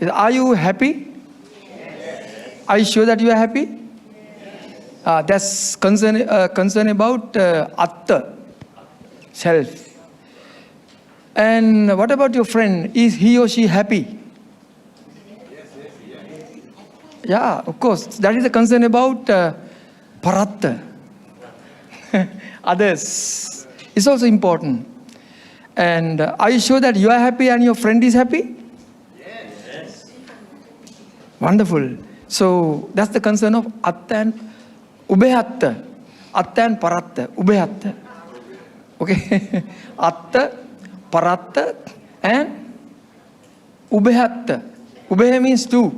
Are you happy? Yes. Are you sure that you are happy? That's concern about atta, self. And what about your friend? Is he or she happy? Yes. Yeah, of course. That is a concern about paratta. Others. It's also important. And are you sure that you are happy and your friend is happy? Yes. Wonderful. So that's the concern of atta and ubhayatta. Atta and paratta. Ubhayatta. Okay? Atta, paratta and ubhayatta. Ubhaya means two.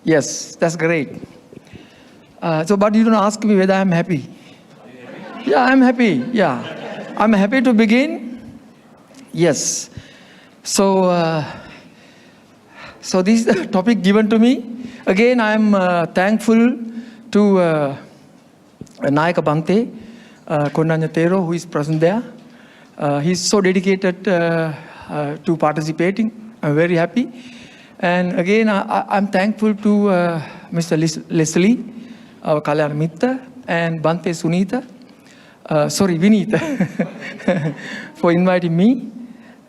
Yes, that's great. But you don't ask me whether I'm happy. Yeah, I'm happy. Yeah. I'm happy to begin. Yes. So this is the topic given to me. Again, I'm thankful to Nayaka Bhante, Kondanyatero, who is present there. He's so dedicated to participating. I'm very happy. And again, I'm thankful to Mr. Leslie, our Kalyana Mitta, and Bhante Sunita, Vinita, for inviting me.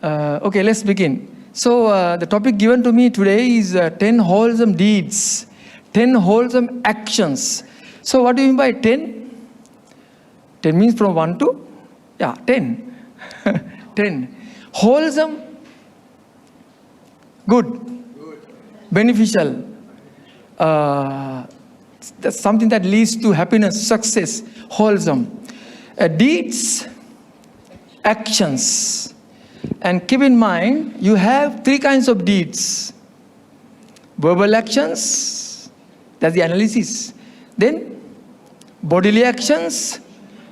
Okay, let's begin. So the topic given to me today is 10 wholesome deeds, 10 wholesome actions. So what do you mean by 10? 10 means from 1 to, 10. 10. Wholesome, good, beneficial. That's something that leads to happiness, success, wholesome. Deeds, actions. And keep in mind, you have 3 kinds of deeds. Verbal actions, that's the analysis. Then bodily actions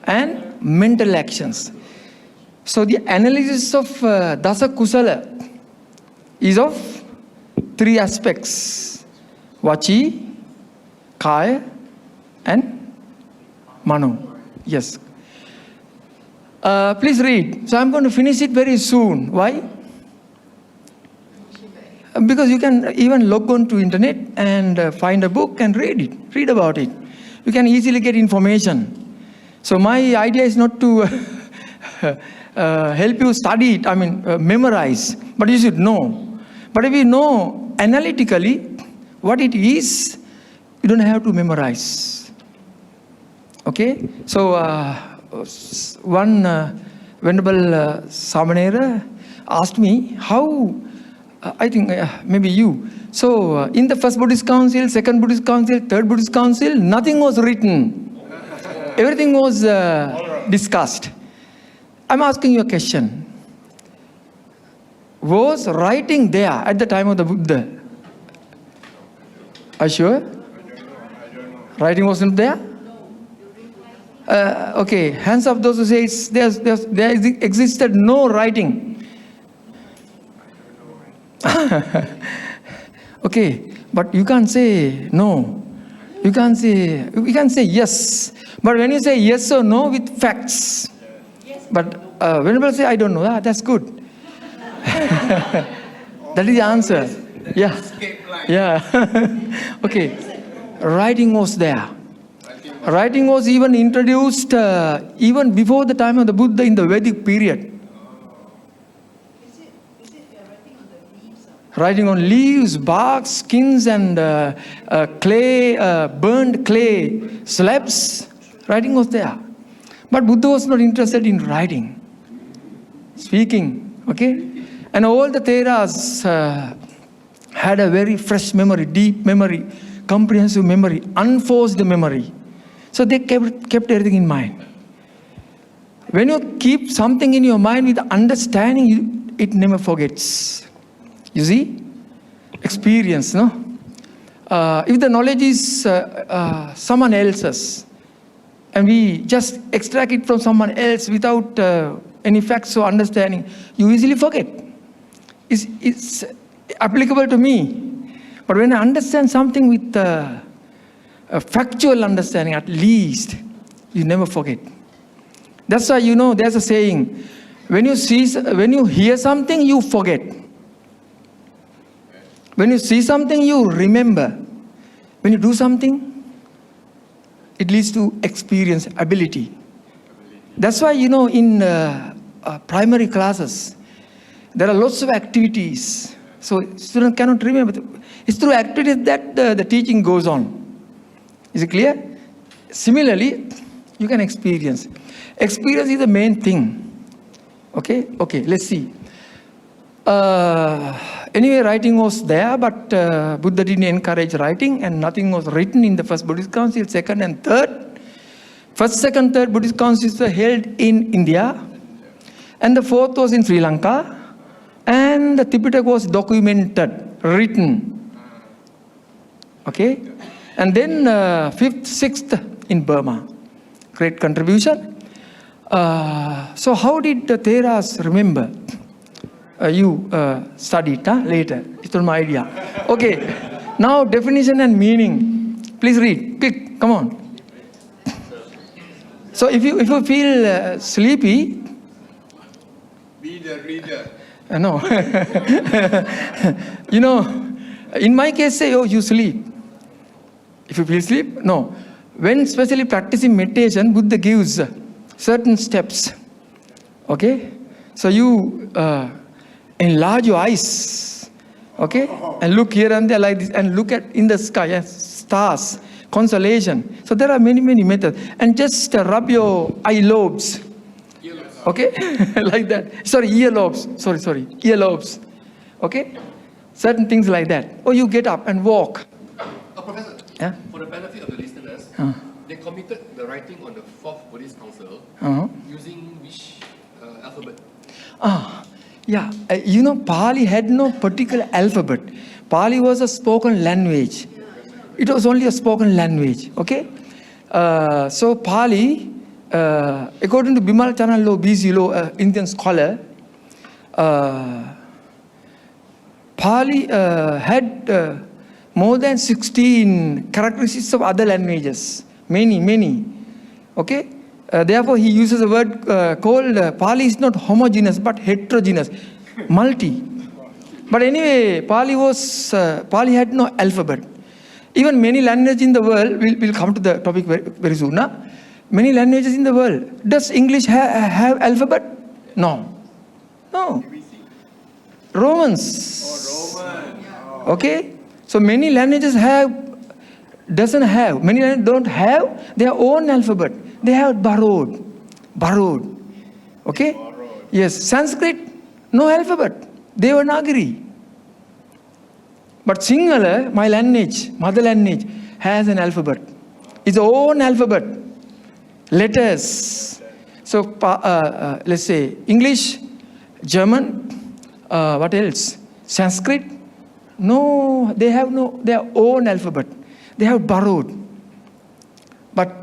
and mental actions. So the analysis of Dasa Kusala is of 3 aspects. Vachi, Kaya and Mano. Yes. Please read. So I'm going to finish it very soon. Why? Because you can even log on to internet and find a book and read it. Read about it. You can easily get information. So my idea is not to help you study it, memorize. But you should know. But if you know analytically what it is, you don't have to memorize. Okay? So one Venerable Samanera asked me how, I think maybe you. So in the first Buddhist Council, second Buddhist Council, third Buddhist Council, nothing was written. Everything was discussed. I'm asking you a question. Was writing there at the time of the Buddha? Are you sure? I don't know. Writing wasn't there? Okay, hands up those who say there existed no writing. Okay, but you can't say no. You can say yes. But when you say yes or no with facts, but when people say I don't know, that's good. That is the answer. Yeah. Yeah. Okay. Writing was there. Writing was even introduced even before the time of the Buddha in the Vedic period. Is it writing on the leaves? Writing on leaves, bark, skins, and clay, burned clay slabs. Writing was there. But Buddha was not interested in writing. Speaking, okay? And all the Theras had a very fresh memory, deep memory, comprehensive memory, unforced memory. So they kept everything in mind. When you keep something in your mind with understanding, it never forgets. You see? Experience, no? If the knowledge is someone else's, and we just extract it from someone else without any facts or understanding, you easily forget. It's applicable to me. But when I understand something with a factual understanding, at least, you never forget. That's why, there's a saying, when you hear something, you forget. When you see something, you remember. When you do something, it leads to experience, ability. That's why, in primary classes, there are lots of activities. So students cannot remember. It's through activities that the teaching goes on. Is it clear? Similarly, you can experience. Experience is the main thing. Okay, let's see. Anyway, writing was there, but Buddha didn't encourage writing, and nothing was written in the first Buddhist Council, second and third. First, second, third Buddhist councils were held in India, and the fourth was in Sri Lanka, and the Tipitaka was documented, written. Okay, and then fifth, sixth in Burma. Great contribution. So how did the Theras remember? You studied later. It's not my idea. Okay, now definition and meaning. Please read. Quick, come on. So if you feel sleepy, Be the reader. no. In my case, say, oh, you sleep. If you feel sleep, no. When especially practicing meditation, Buddha gives certain steps. Okay? So you enlarge your eyes. Okay? And look here and there like this. And look at in the sky, stars, constellation. So there are many, many methods. And just rub your eye lobes. Okay? Like that. Sorry, earlobes. Sorry. Earlobes. Okay? Certain things like that. Or you get up and walk. Professor, Yeah? for the benefit of the listeners, they committed the writing on the fourth Buddhist Council using which alphabet? Yeah. Pali had no particular alphabet. Pali was a spoken language. It was only a spoken language. Okay? So Pali, according to Bimal Charan Law, BC Law, Indian scholar, Pali had more than 16 characteristics of other languages. Many. Okay? Therefore, he uses a word called Pali is not homogeneous but heterogeneous, multi. But anyway, Pali had no alphabet. Even many languages in the world, we'll come to the topic very soon. Many languages in the world. Does English have alphabet? No. Romans. Okay? So many languages doesn't have. Many languages don't have their own alphabet. They have borrowed. Okay? Borrowed. Yes. Sanskrit, no alphabet. Devanagari. But Sinhala, my language, mother language, has an alphabet. Its own alphabet. Letters. So, let's say English, German, what else? Sanskrit. No, they have their own alphabet. They have borrowed. But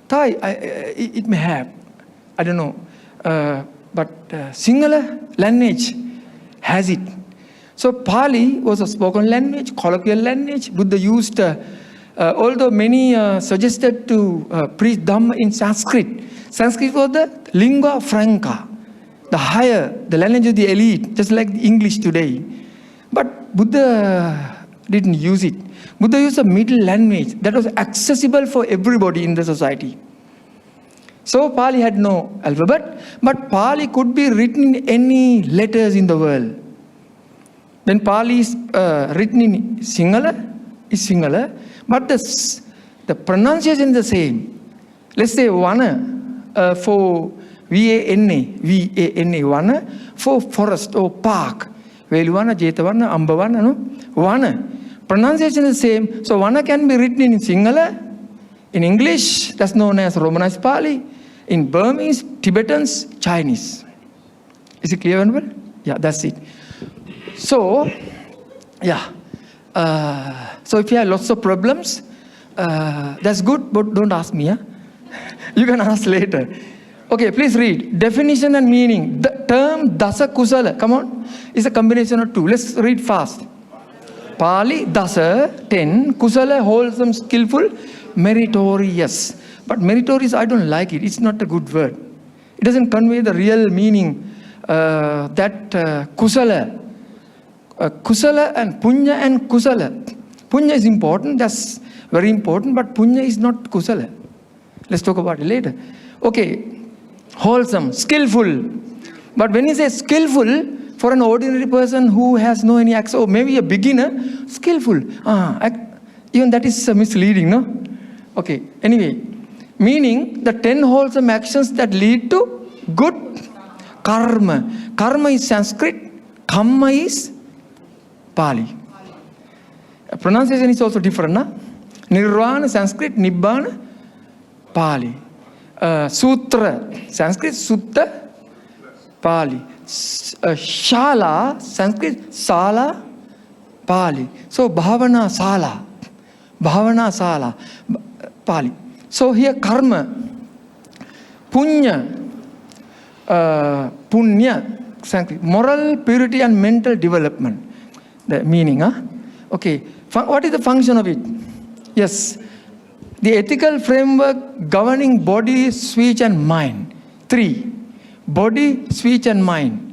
Thai, it may have. I don't know. But Sinhala language has it. So Pali was a spoken language, colloquial language. Buddha used, although many suggested to preach Dhamma in Sanskrit. Sanskrit was the lingua franca, the language of the elite, just like the English today. But Buddha didn't use it. Buddha used a middle language that was accessible for everybody in the society. So Pali had no alphabet, but Pali could be written in any letters in the world. When Pali is written in Sinhala, is Sinhala, but the pronunciation is the same. Let's say Vana for V-A-N-A, Vana for forest or park. Veluvana, Jetavana, Ambavana, no? Vana. Pronunciation is the same. So Vana can be written in Sinhala, in English, that's known as Romanized Pali, in Burmese, Tibetans, Chinese. Is it clear, Venerable? Yeah, that's it. So, yeah. So if you have lots of problems, that's good, but don't ask me. You can ask later. Okay, please read. Definition and meaning. The term Dasa Kusala, come on, is a combination of two. Let's read fast. Pali, Dasa, 10. Kusala, wholesome, skillful, meritorious. But meritorious, I don't like it. It's not a good word. It doesn't convey the real meaning kusala. Kusala and punya and kusala. Punya is important, that's very important, but punya is not kusala. Let's talk about it later. Okay, wholesome, skillful. But when you say skillful, for an ordinary person who has no any access, or maybe a beginner, skillful. Even that is misleading, no? Okay, anyway. Meaning the 10 wholesome actions that lead to good karma. Karma is Sanskrit, kamma is Pali. Pronunciation is also different, na? Nirvana, Sanskrit, Nibbana, Pali. Sutra, Sanskrit, Sutta, Pali. Shala, Sanskrit, Sala, Pali. So Bhavana Sala, Pali. So here karma, punya, Sanskrit, moral purity and mental development. The meaning, huh? Okay, what is the function of it? Yes, the ethical framework governing body, speech and mind. 3, body, speech and mind.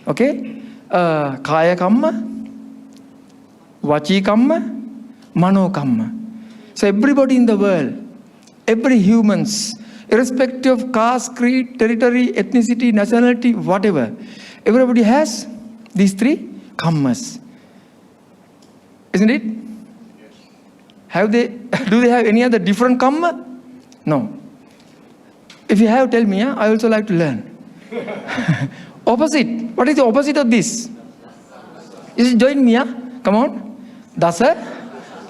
Okay, kaya kamma, vachi kamma, mano kamma. So everybody in the world, every humans, irrespective of caste, creed, territory, ethnicity, nationality, whatever, everybody has these 3 kammas. Isn't it? Yes. Do they have any other different kamma? No. If you have, tell me, I also like to learn. Opposite. What is the opposite of this? Is it join me? Come on. Dasa.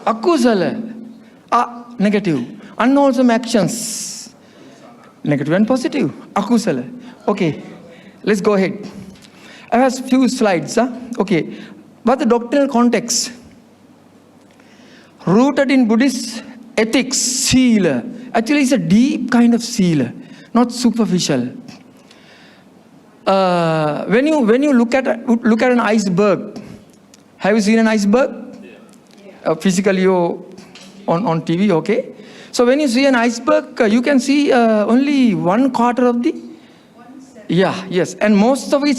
Akusala. Negative. Unwholesome actions. Negative and positive. Akusala. Okay. Let's go ahead. I have a few slides. Okay. What's the doctrinal context? Rooted in Buddhist ethics, sila. Actually, it's a deep kind of sila, not superficial. When you look at an iceberg, have you seen an iceberg? Physically or on TV, okay? So when you see an iceberg, you can see only 1/4 of the. Yeah, yes, and most of it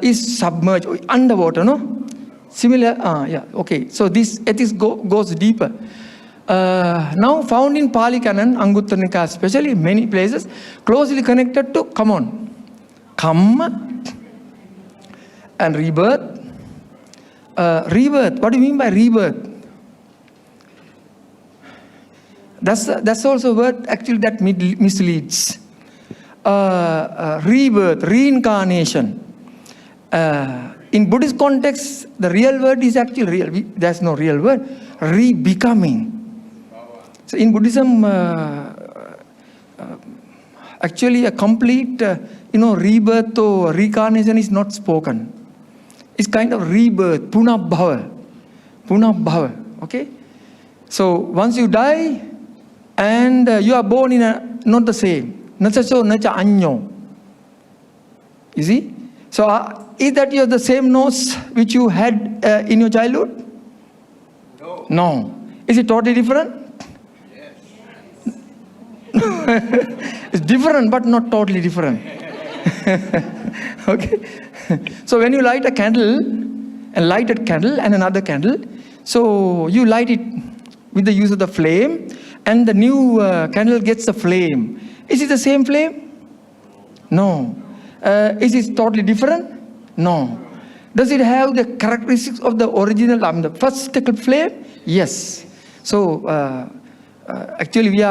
is submerged, underwater, no? Similar, yeah, okay. So this ethics goes deeper. Now found in Pali Canon, Anguttara Nikaya especially, many places, closely connected to, come on, kamma and rebirth. Rebirth, what do you mean by rebirth? That's also a word actually that misleads. Rebirth, reincarnation. In Buddhist context, the real word is actually real. There's no real word. Re-becoming. So in Buddhism, actually a complete, rebirth or reincarnation is not spoken. It's kind of rebirth, punabhava. Okay? So once you die, and you are born in not the same. Nachacho, nacha anyo. You see? So is that you have the same nose which you had in your childhood? No. No. Is it totally different? Yes. It's different, but not totally different. Okay. So when you light a candle, and another candle, so you light it with the use of the flame, and the new candle gets the flame. Is it the same flame? No. Is it totally different? No. Does it have the characteristics of the original, the first flame? Yes. So actually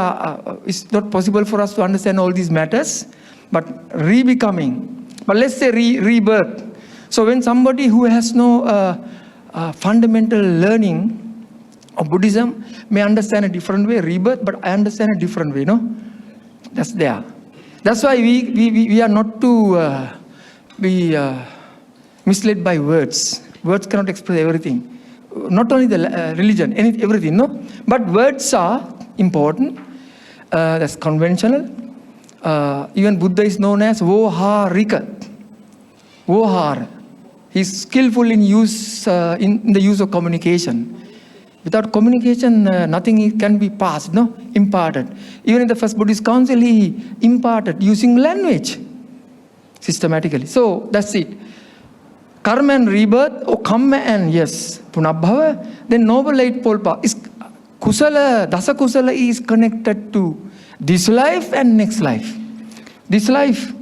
it's not possible for us to understand all these matters, but re-becoming. But let's say rebirth. So when somebody who has no fundamental learning of Buddhism may understand a different way, rebirth, but I understand a different way, no? That's there. That's why we are not to be misled by words. Words cannot express everything. Not only the religion, everything, no? But words are important. That's conventional. Even Buddha is known as Voharika. Vohar. He's skillful in the use of communication. Without communication, nothing can be passed, no? Imparted. Even in the first Buddhist council, he imparted using language. systematically. So that's it. Karma and rebirth, or karma and yes, punabhava. Then noble eightfold path is kusala, dasa kusala is connected to this life and next life. This life,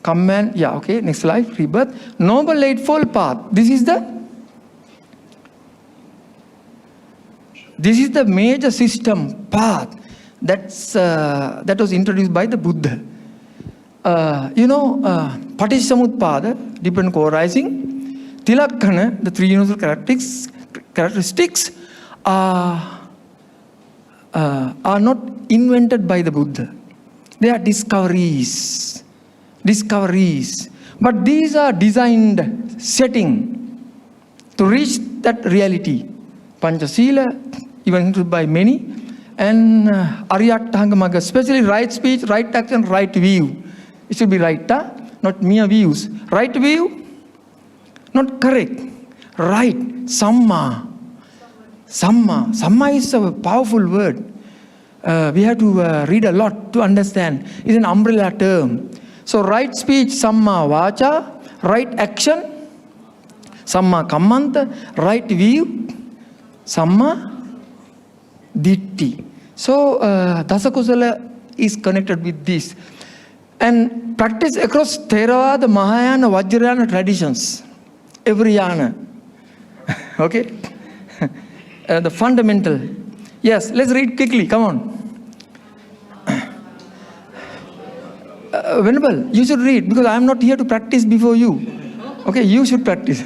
karma and next life, rebirth. Noble eightfold path. This is the major system path that was introduced by the Buddha. Paticcasamuppada, dependent co-arising, Tilakkana, the three universal characteristics are not invented by the Buddha. They are discoveries. But these are designed setting to reach that reality. Panchasila, even introduced by many, and Aryattangamaga, especially right speech, right action, right view. It should be right, not mere views. Right view, not correct. Right, Samma. Samma is a powerful word. We have to read a lot to understand. It's an umbrella term. So right speech, Samma Vacha. Right action, Samma Kammanta. Right view, Samma Ditti. So Dasakusala is connected with this. And practice across Theravada, Mahayana, Vajrayana traditions. Every yana. Okay? The fundamental. Yes, let's read quickly. Come on. Venerable, you should read because I am not here to practice before you. Okay, you should practice.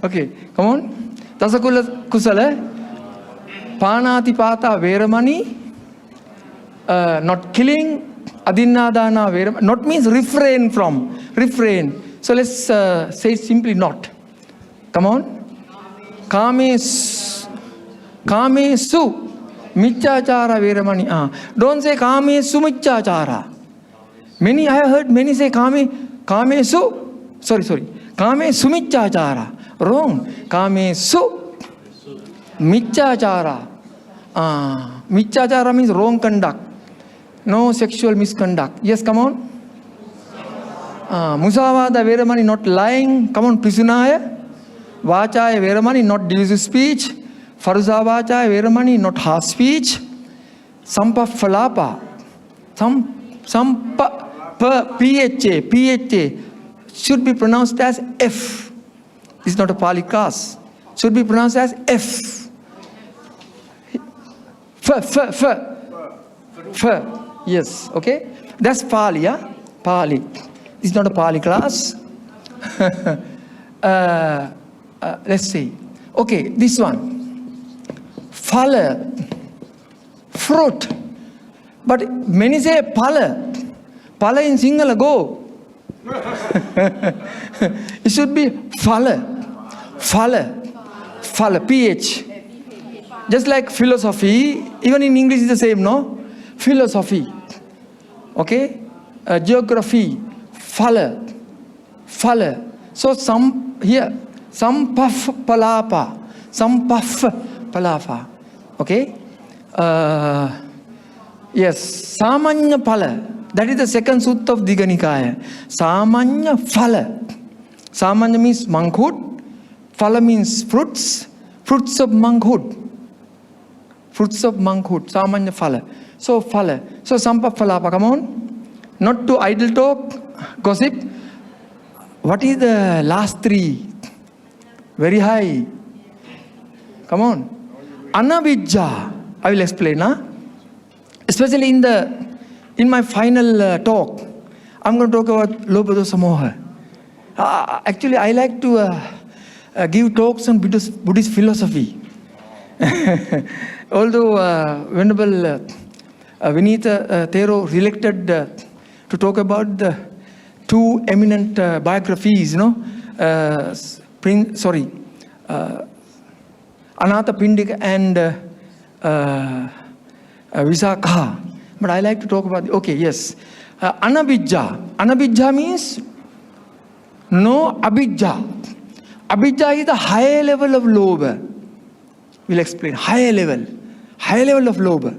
Okay, come on. Dasakula kusala. Panatipata Veramani. Not killing. Adinnadana Veramani. Not means refrain from. Refrain. So let's say it simply not. Come on. Kamesu. Michachara Veramani. Don't say Kamesu Michachara. Many, I have heard many say Kamesu. Sorry. Kamesu Michachara. Wrong. Kamesu Michachara. Michachara means wrong conduct. No sexual misconduct. Yes, come on. Musavada Veramani, not lying. Come on, Pisunaya. Vachaya Veramani, not delusive speech. Faruza Vachaya Veramani, not harsh speech. Sampa Falapa. PHA should be pronounced as F. This is not a Pali class. Should be pronounced as F. F. Yes, okay. That's Pali, yeah? Pali. This is not a Pali class. Let's see. Okay, this one. Phala. Fruit. But many say phala. Phala in Sinhala, go. It should be phala. PH. Just like philosophy, even in English is the same, no? Philosophy. Okay? Geography. Phala. So some here. Sampaf palapa. Okay? Yes. Samanya phala. That is the second sutta of Digha Nikaya. Samanya phala. Samanya means monkhood. Phala means fruits. Fruits of monkhood. Samanya phala. So phala. So sampa phalapa. Come on. Not to idle talk, gossip. What is the last three? Very high. Come on. Anavijja. I will explain. Especially in my final talk, I'm going to talk about Lobha Moha. Actually, I like to give talks on Buddhist philosophy. Although Venerable Vinita Thero reelected to talk about the two eminent biographies, Anatha Pindika and Visakha. But I like to talk about, Anabijja. Anabijja means no abijja. Abijja is the higher level of lobha. We'll explain. Higher level of lobha.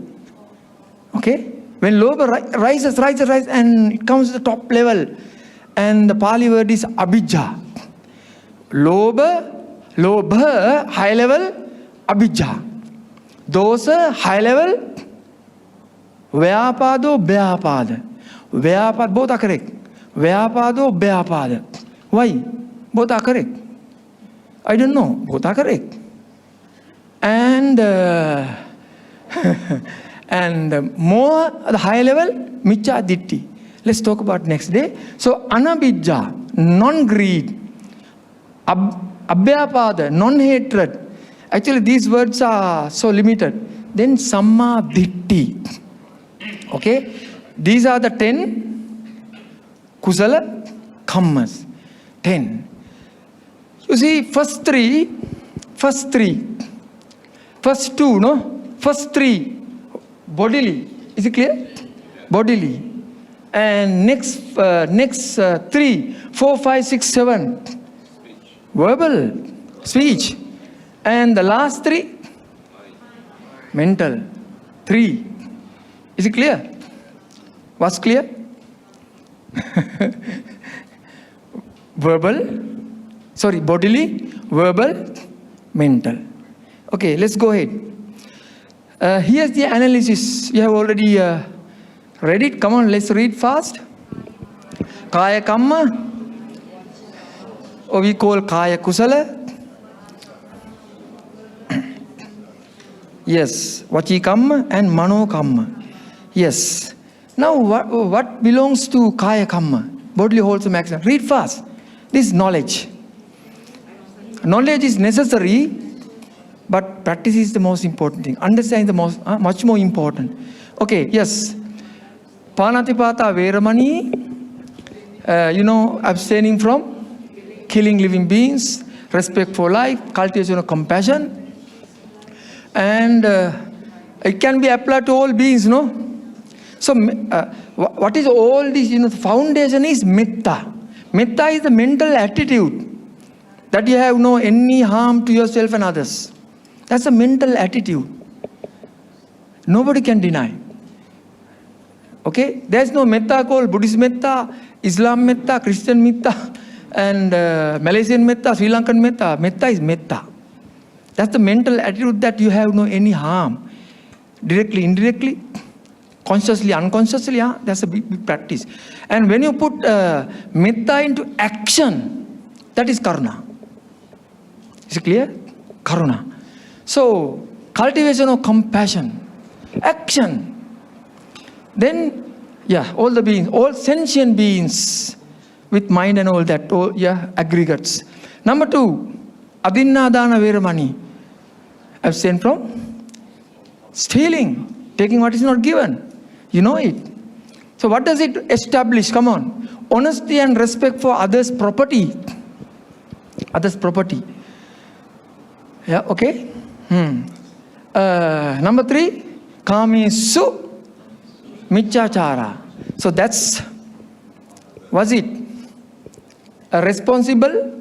Okay? When lobha rises, and it comes to the top level, And the Pali word is abhijja. Lobha, high level, abhijja. Dosa, high level, vyapado, bhyapada. Vyapad, both are correct. Vyapado, bhyapada. Why? Both are correct. I don't know. Both are correct. And and more the high level, miccha ditti. Let's talk about next day. So anabhijja, non-greed. Abhyapada, non-hatred. Actually, these words are so limited. Then samma ditti. Okay? These are the 10 kusala kammas. 10. You see, first two, no? First 3, bodily. Is it clear? Bodily. And next 3, 4, 5, 6, 7. Verbal, speech. And the last 3, mental. 3. Is it clear? What's clear? Bodily, verbal, mental. Okay, let's go ahead. Here's the analysis. You have already read it. Come on, let's read fast. Kaya kamma, or we call kaya kusala. Yes, vachi kamma and mano kamma. Yes. Now, what belongs to kaya kamma? Bodily wholesome action. Read fast. This is knowledge. Knowledge is necessary, but practice is the most important thing. Understand is much more important. Okay, yes. Panatipata Veramani, abstaining from killing living beings, respect for life, cultivation of compassion. And it can be applied to all beings, no? So, what is all this? The foundation is metta. Metta is the mental attitude that you have no any harm to yourself and others. That's a mental attitude. Nobody can deny. Okay? There's no metta called Buddhist metta, Islam metta, Christian metta, and Malaysian metta, Sri Lankan metta. Metta is metta. That's the mental attitude that you have no any harm. Directly, indirectly, consciously, unconsciously, that's a big practice. And when you put metta into action, that is karuna. Is it clear? Karuna. So, cultivation of compassion, action. Then, all the beings, all sentient beings with mind and all that, aggregates. Number 2, adinadana veramani, abstain from stealing, taking what is not given. You know it. So what does it establish? Come on. Honesty and respect for others' property. Others' property. Yeah, okay? Number 3, kamesu michachara. So that's, was it a responsible,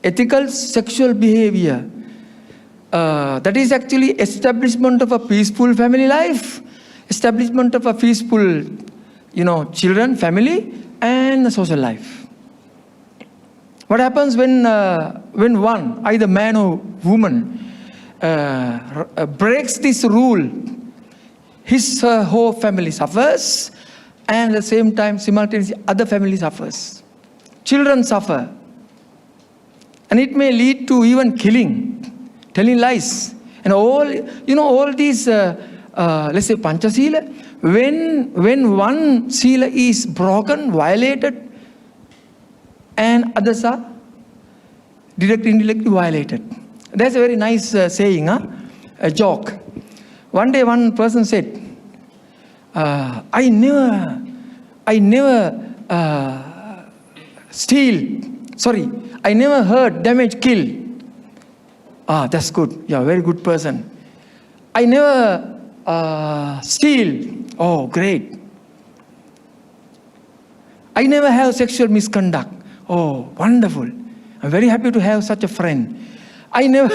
ethical sexual behavior? That is actually establishment of a peaceful family life, establishment of a peaceful, children, family, and the social life. What happens when one, either man or woman, breaks this rule? His whole family suffers, and at the same time, simultaneously, other family suffers. Children suffer. And it may lead to even killing, telling lies. And all these, let's say, Pancha Sila, when one Sila is broken, violated, and others are directly, indirectly violated. That's a very nice saying, a joke. One day one person said, I never I never hurt, damage, kill. That's good. You're a very good person. I never steal. Oh, great. I never have sexual misconduct. Oh, wonderful. I'm very happy to have such a friend. I never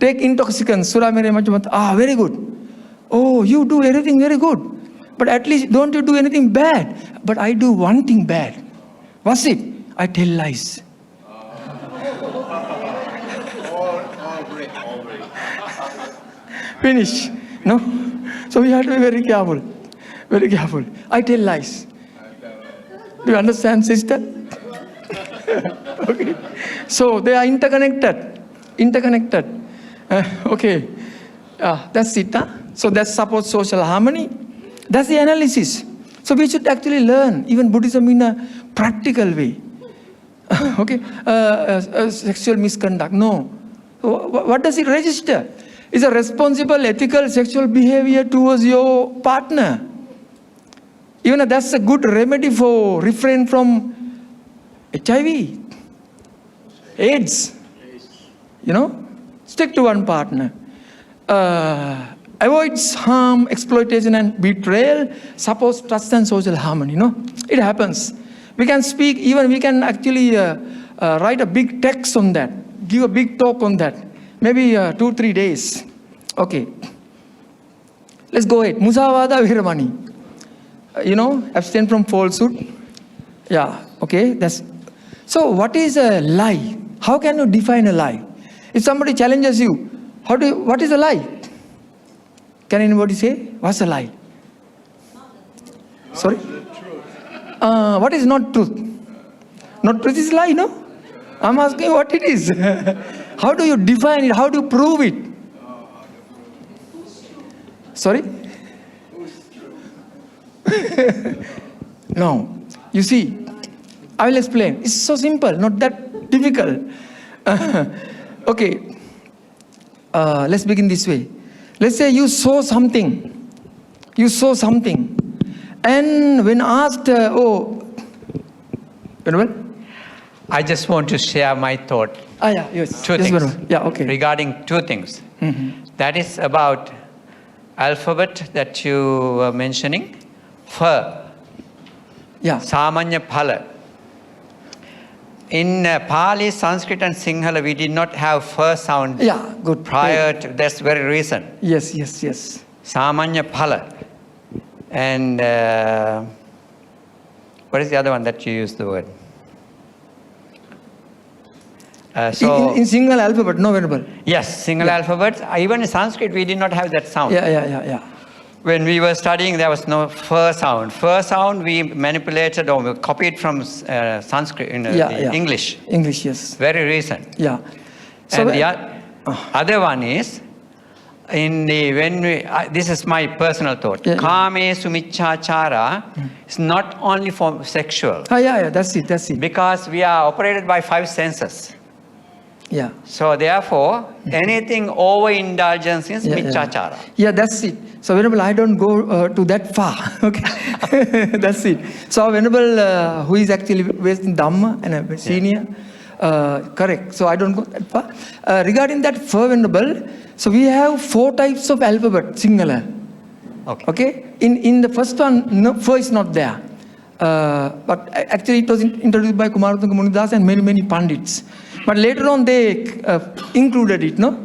take intoxicants. Very good. Oh, you do everything very good. But at least don't you do anything bad. But I do one thing bad. What's it? I tell lies. All break. Finish. No? So we have to be very careful. Very careful. I tell lies. Do you understand, sister? Okay. So they are interconnected. Okay. That's it. Huh? So that supports social harmony. That's the analysis. So we should actually learn even Buddhism in a practical way. Okay. Sexual misconduct. No. What does it register? It's a responsible, ethical sexual behavior towards your partner. Even that's a good remedy for refrain from HIV, AIDS. You know, stick to one partner. Avoids harm, exploitation, and betrayal. Supports trust and social harmony. You know, it happens. We can speak. Even we can actually write a big text on that. Give a big talk on that. Maybe 2-3 days. Okay. Let's go ahead. Musavada Viramani. Abstain from falsehood. Yeah. Okay. That's. So what is a lie? How can you define a lie? If somebody challenges you, what is a lie? Can anybody say? What's a lie? Sorry? What is not truth? Not truth is lie, no? I'm asking what it is. How do you define it? How do you prove it? Sorry? No. You see, I will explain. It's so simple, not that difficult. Okay. Let's begin this way. Let's say you saw something. And when asked, I just want to share my thought. Yeah, yes. Two yes, things. Yeah, okay. Regarding two things. Mm-hmm. That is about alphabet that you were mentioning. Fa. Yeah. Samanya phala. In Pali, Sanskrit and Sinhala, we did not have fa sound good. prior to that's very recent. Yes. Samanya phala. And what is the other one that you used the word? In single alphabet, no venerable. Yes, single alphabet. Even in Sanskrit, we did not have that sound. Yeah. When we were studying, there was no fur sound. Fur sound we manipulated or we copied from Sanskrit in English. English, yes. Very recent. Yeah. So and the other one is this is my personal thought. Kame sumichachara is not only for sexual. Yeah. That's it. Because we are operated by 5 senses. Yeah. So therefore, anything overindulgence is michachara. Yeah, that's it. So Venerable, I don't go to that far. Okay. That's it. So Venerable, who is actually based in Dhamma and a senior, correct. So I don't go that far. Regarding that Venerable, so we have 4 types of alphabet, singular. Okay. In the first one, no, Fa is not there. But actually it was introduced by Kumaratunga Munidas and many Pandits. But later on they included it, no?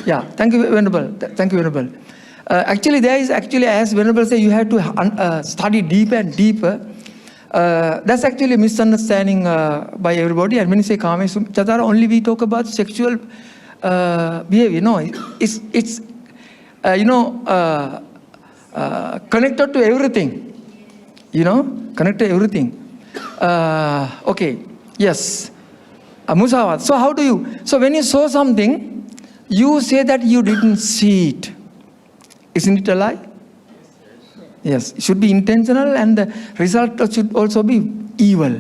Yeah, thank you, Venerable. Actually, there is as Venerable say, you have to study deeper and deeper. That's actually a misunderstanding by everybody. And when you say Kame Chatara, only we talk about sexual behavior. No, it's connected to everything. Connected to everything. Okay, yes. Musawat. So how do you? So when you saw something, you say that you didn't see it. Isn't it a lie? Yes. It should be intentional and the result should also be evil.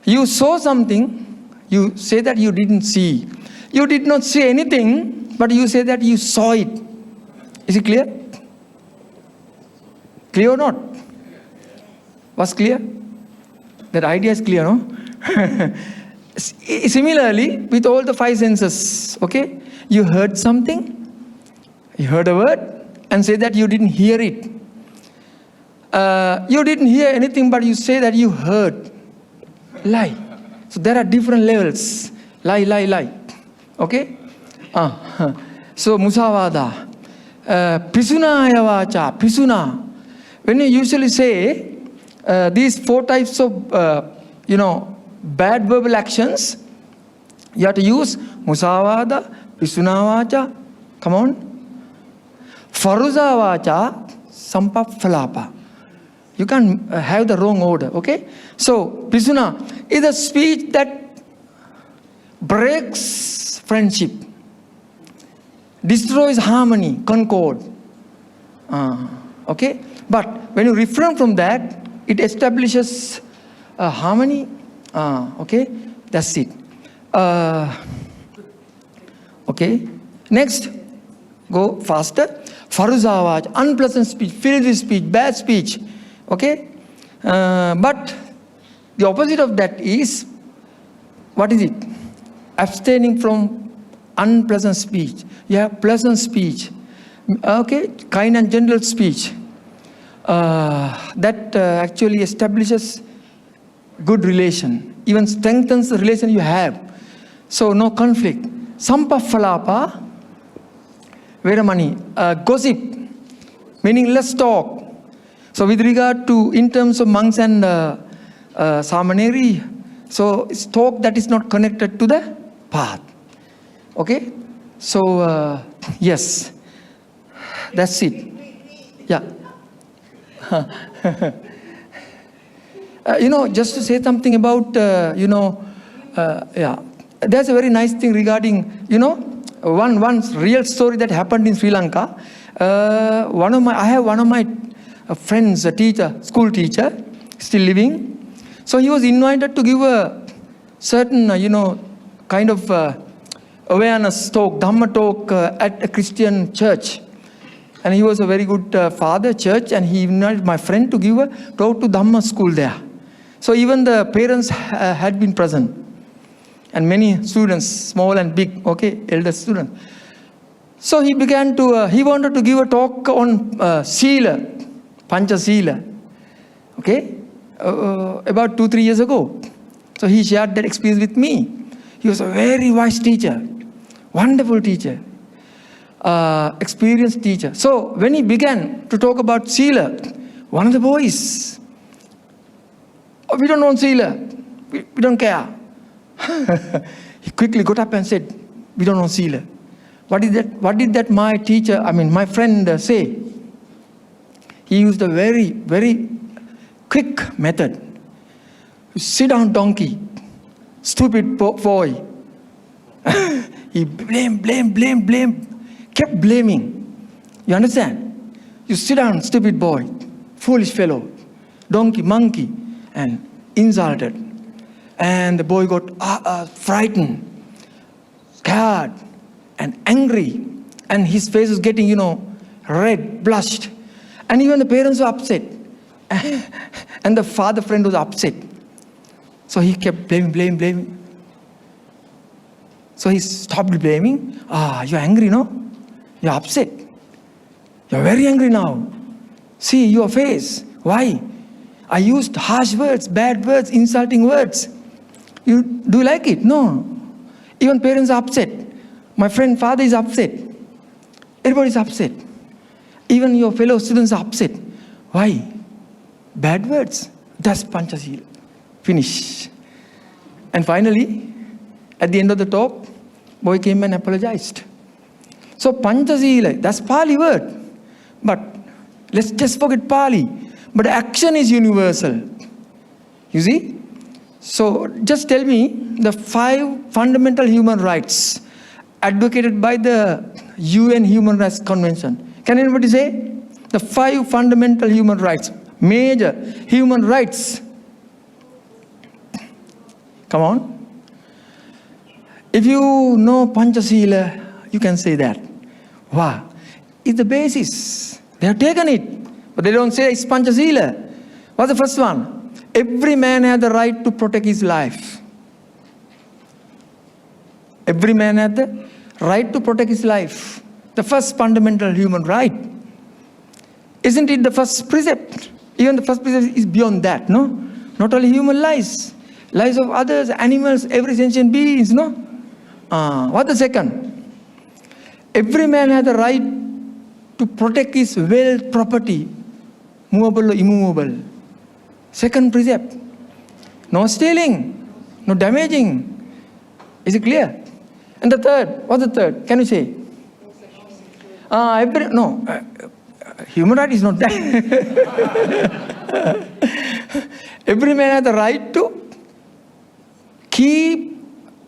You saw something, you say that you didn't see. You did not see anything, but you say that you saw it. Is it clear? Clear or not? Was clear? That idea is clear, no? Similarly, with all the 5 senses, okay? You heard something, you heard a word, and say that you didn't hear it. You didn't hear anything, but you say that you heard. Lie. So there are different levels. Lie. Okay? So Musavada. Pisuna yavacha. Pisuna. When you usually say these 4 types of bad verbal actions, you have to use musavada, pisunavacha, come on, faruzavacha, sampaphalapa. You can't have the wrong order, okay? So, pisuna is a speech that breaks friendship, destroys harmony, concord. Okay? But when you refrain from that, it establishes harmony. Okay? That's it. Okay? Next, go faster. Faruzawaj, unpleasant speech, filthy speech, bad speech. Okay? But the opposite of that is, what is it? Abstaining from unpleasant speech. You have pleasant speech. Okay? Kind and gentle speech. That actually establishes good relation. Even strengthens the relation you have. So no conflict. Sampaphalapa, Veramani, gossip, meaning less talk. So with regard to, in terms of monks and samaneri, so it's talk that is not connected to the path. Okay? So, yes, that's it. Yeah. Just to say something about, yeah, there's a very nice thing regarding, one real story that happened in Sri Lanka. I have one of my friends, a teacher, school teacher, still living. So he was invited to give a certain, kind of awareness talk, Dhamma talk at a Christian church. And he was a very good father, church, and he invited my friend to give a talk to Dhamma school there. So even the parents had been present. And many students, small and big, okay, elder students. So he he wanted to give a talk on Sila, Pancha Sila, okay, about 2-3 years ago. So he shared that experience with me. He was a very wise teacher, wonderful teacher, experienced teacher. So when he began to talk about Sila, one of the boys, we don't want Sila, we don't care. He quickly got up and said, we don't want Sila. What did that my friend say? He used a very, very quick method. Sit down, donkey. Stupid boy. He blame. Kept blaming. You understand? You sit down, stupid boy. Foolish fellow. Donkey, monkey. And insulted. And the boy got frightened, scared, and angry. And his face was getting, red, blushed. And even the parents were upset. And the father friend was upset. So he kept blaming. So he stopped blaming. You're angry, no? You're upset. You're very angry now. See your face. Why? I used harsh words, bad words, insulting words. Do you like it? No. Even parents are upset. My friend father is upset. Everybody is upset. Even your fellow students are upset. Why? Bad words. That's Panchasila. Finish. And finally, at the end of the talk, boy came and apologized. So Panchasila, that's Pali word. But let's just forget Pali. But action is universal. You see? So just tell me the 5 fundamental human rights advocated by the UN Human Rights Convention. Can anybody say? The 5 fundamental human rights, major human rights. Come on. If you know Panchasila, you can say that. Wow. It's the basis. They have taken it. But they don't say it's Panchasila. What's the first one? Every man has the right to protect his life. Every man has the right to protect his life. The first fundamental human right. Isn't it the first precept? Even the first precept is beyond that, no? Not only human lives. Lives of others, animals, every sentient beings, no? What's the second? Every man has the right to protect his wealth, property, movable or immovable. Second precept. no stealing, no damaging. Is it clear? And the third, what's the third? Can you say? Human right is not that. Every man has the right to keep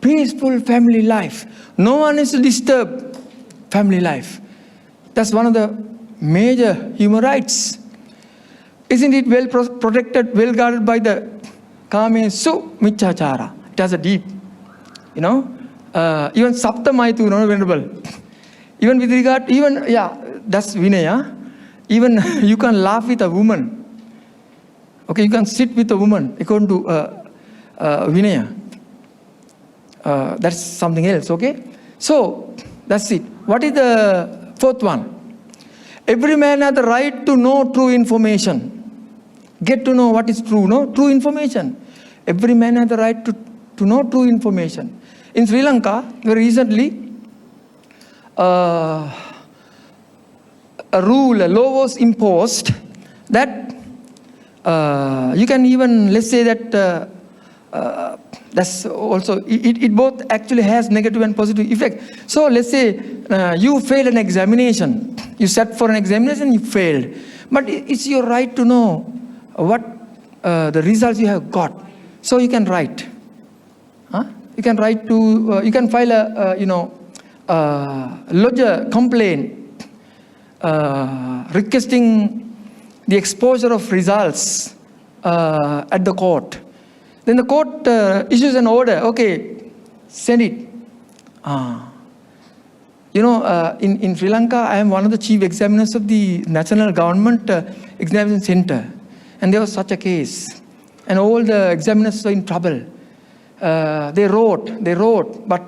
peaceful family life. No one is to disturb family life. That's one of the major human rights. Isn't it well protected, well guarded by the Kame Su Michachara? It has a deep, even Saptamaitu, venerable. Even with regard, that's Vinaya. Even you can laugh with a woman. Okay, you can sit with a woman according to Vinaya. That's something else, okay? So, that's it. What is the fourth one? Every man has the right to know true information. Get to know what is true, no? True information. Every man has the right to know true information. In Sri Lanka, very recently, a law was imposed that you can even, let's say that that's also, it both actually has negative and positive effect. So let's say you failed an examination. You sat for an examination, you failed. But it's your right to know what the results you have got. So you can write. You can write to, you can file lodge a complaint requesting the exposure of results at the court. Then the court issues an order, okay, send it. In Sri Lanka, I am one of the chief examiners of the National Government Examination Center. And there was such a case. And all the examiners were in trouble. They wrote, but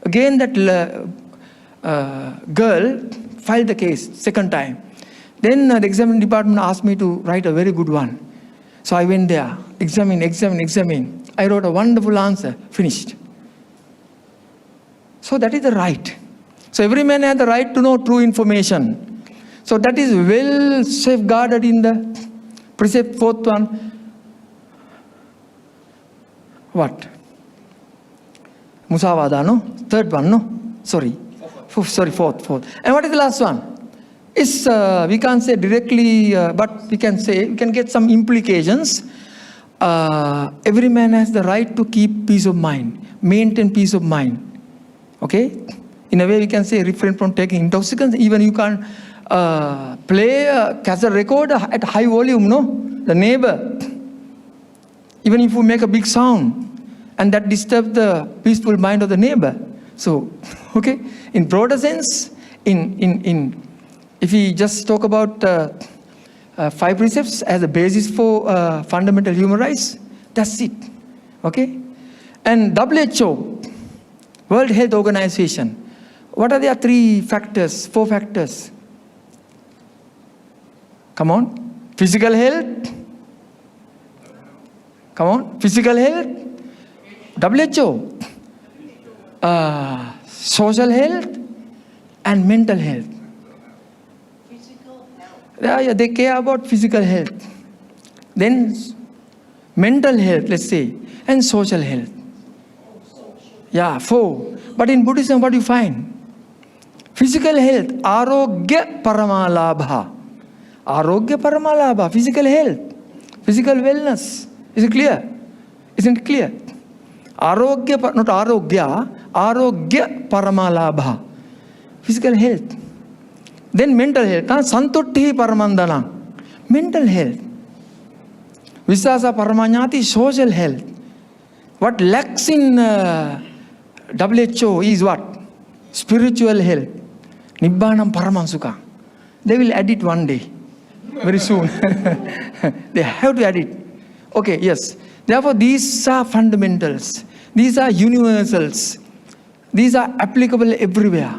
again that girl filed the case second time. Then the examining department asked me to write a very good one. So I went there, examine. I wrote a wonderful answer, finished. So that is the right. So every man has the right to know true information. So that is well safeguarded in the precept fourth one. What? Musavada, no? Third one, no? Sorry. Fourth. And what is the last one? It's, we can't say directly, but we can get some implications. Every man has the right to keep peace of mind, maintain peace of mind. Okay? In a way, we can say refrain from taking intoxicants. Even you can play a cassette recorder at high volume, no? The neighbor. Even if you make a big sound, and that disturbs the peaceful mind of the neighbor. So, okay? In broader sense, if we just talk about 5 precepts as a basis for fundamental human rights, that's it. Okay? And WHO, World Health Organization, what are their 4 factors? Come on. Physical health. Come on. Physical health. WHO. Social health and mental health. Physical health. Yeah, they care about physical health. Then mental health, let's say, and social health. Yeah, 4. But in Buddhism, what do you find? Physical health, arogya paramalabha. Arogya paramalabha, physical health, physical wellness. Is it clear? Isn't it clear? Arogya, not arogya, arogya paramalabha. Physical health. Then mental health. Santutti paramandana. Mental health. Visasa paramanyati, social health. What lacks in WHO is what? Spiritual health. Nibbanam paramansuka. They will add it one day. Very soon. They have to add it. Okay, yes. Therefore, these are fundamentals. These are universals. These are applicable everywhere.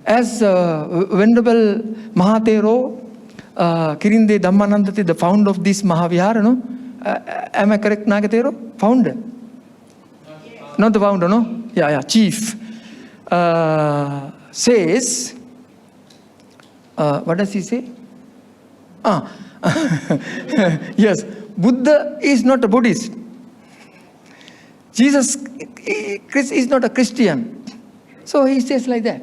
As Venerable Mahatero, Kirinde Dhammanandati, the founder of this Maha Vihara, no? Am I correct, Nagatero? Founder? Not the founder, no? Yeah, chief. Says, what does he say? Yes, Buddha is not a Buddhist. Jesus is not a Christian. So he says like that.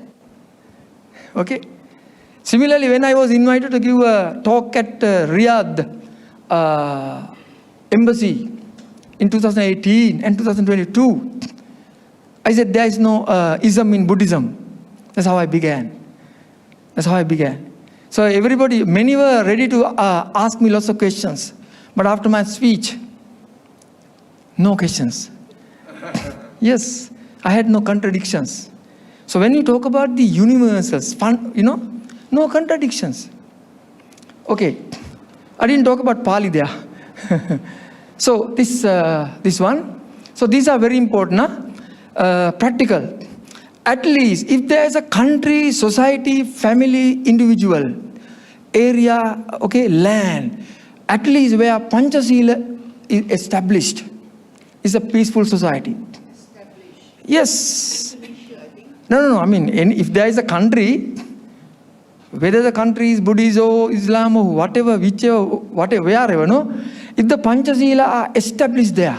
Okay. Similarly, when I was invited to give a talk at Riyadh embassy in 2018 and 2022, I said there is no ism in Buddhism. That's how I began. So many were ready to ask me lots of questions. But after my speech, no questions. Yes, I had no contradictions. So when you talk about the universals, no contradictions. Okay, I didn't talk about Pali there. So this one. So these are very important, practical. At least if there is a country, society, family, individual, area, okay, land, at least where Panchasila is established, is a peaceful society. Yes. No. I mean, if there is a country, whether the country is Buddhism or Islam or whatever, wherever, no, if the Panchasila are established there,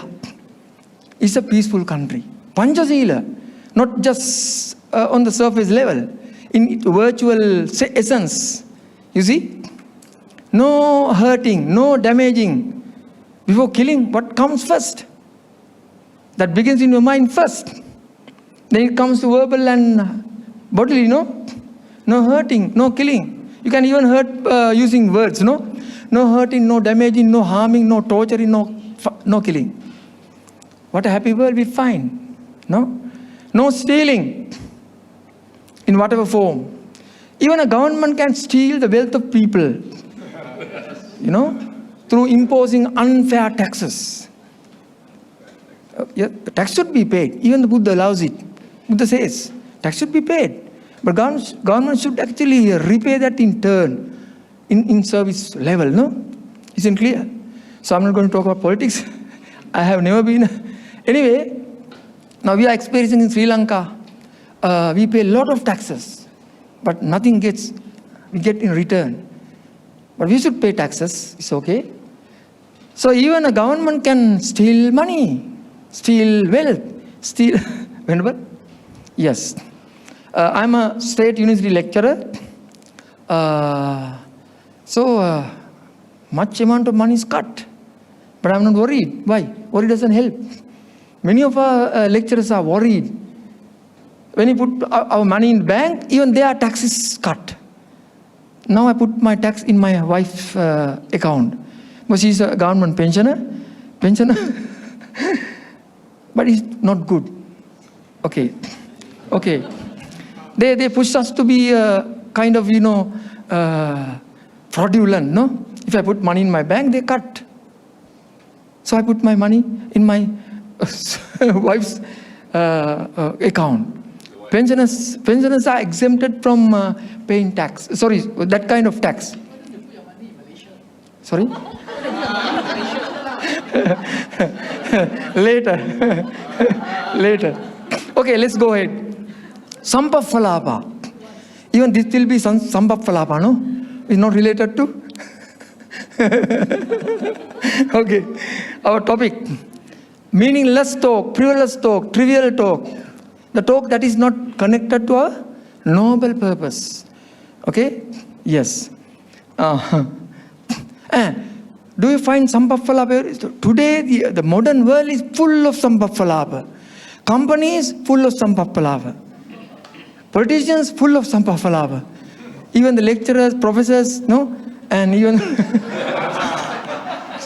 it's a peaceful country. Panchasila, not just on the surface level, in virtual essence. You see? No hurting, no damaging. Before killing, what comes first? That begins in your mind first. Then it comes to verbal and bodily, no? No hurting, no killing. You can even hurt using words, no? No hurting, no damaging, no harming, no torturing, no killing. What a happy world we find, no? No stealing in whatever form. Even a government can steal the wealth of people, through imposing unfair taxes. Tax should be paid. Even the Buddha allows it. Buddha says, tax should be paid. But government should actually repay that in turn, in service level, no? Isn't clear? So I'm not going to talk about politics. I have never been. Anyway, now we are experiencing in Sri Lanka, we pay a lot of taxes, but nothing we get in return. But we should pay taxes, it's okay. So even a government can steal money, steal wealth, steal, whenever. Yes. I'm a state university lecturer. So much amount of money is cut. But I'm not worried. Why? Worry doesn't help. Many of our lecturers are worried. When you put our money in the bank, even their taxes cut. Now I put my tax in my wife's account. But she's a government pensioner. But it's not good. Okay. They push us to be kind of, fraudulent, no? If I put money in my bank, they cut. So I put my money in my wife's account. Pensioners are exempted from paying tax. Sorry, that kind of tax. Sorry? Later. Okay, let's go ahead. Sampaphalapa. Even this will be Sampaphalapa, no? It's not related to? Okay, our topic. Meaningless talk, frivolous talk, trivial talk. The talk that is not connected to a noble purpose. Okay? Yes. Do you find Sampaphalapa? Today, the modern world is full of Sampaphalapa. Companies full of Sampaphalapa. Politicians full of Sampaphalapa. Even the lecturers, professors, no? And even...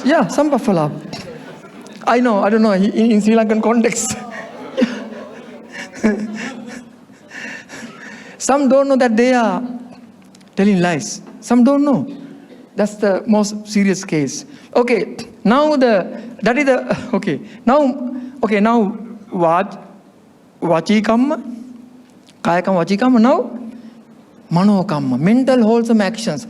yeah, Sampaphalapa. I don't know, in Sri Lankan context. Some don't know that they are telling lies. Some don't know. That's the most serious case. Okay, now now Vachi Kamma, Kaya Kamma, Vachi Kamma, now Mano Kamma, mental wholesome actions.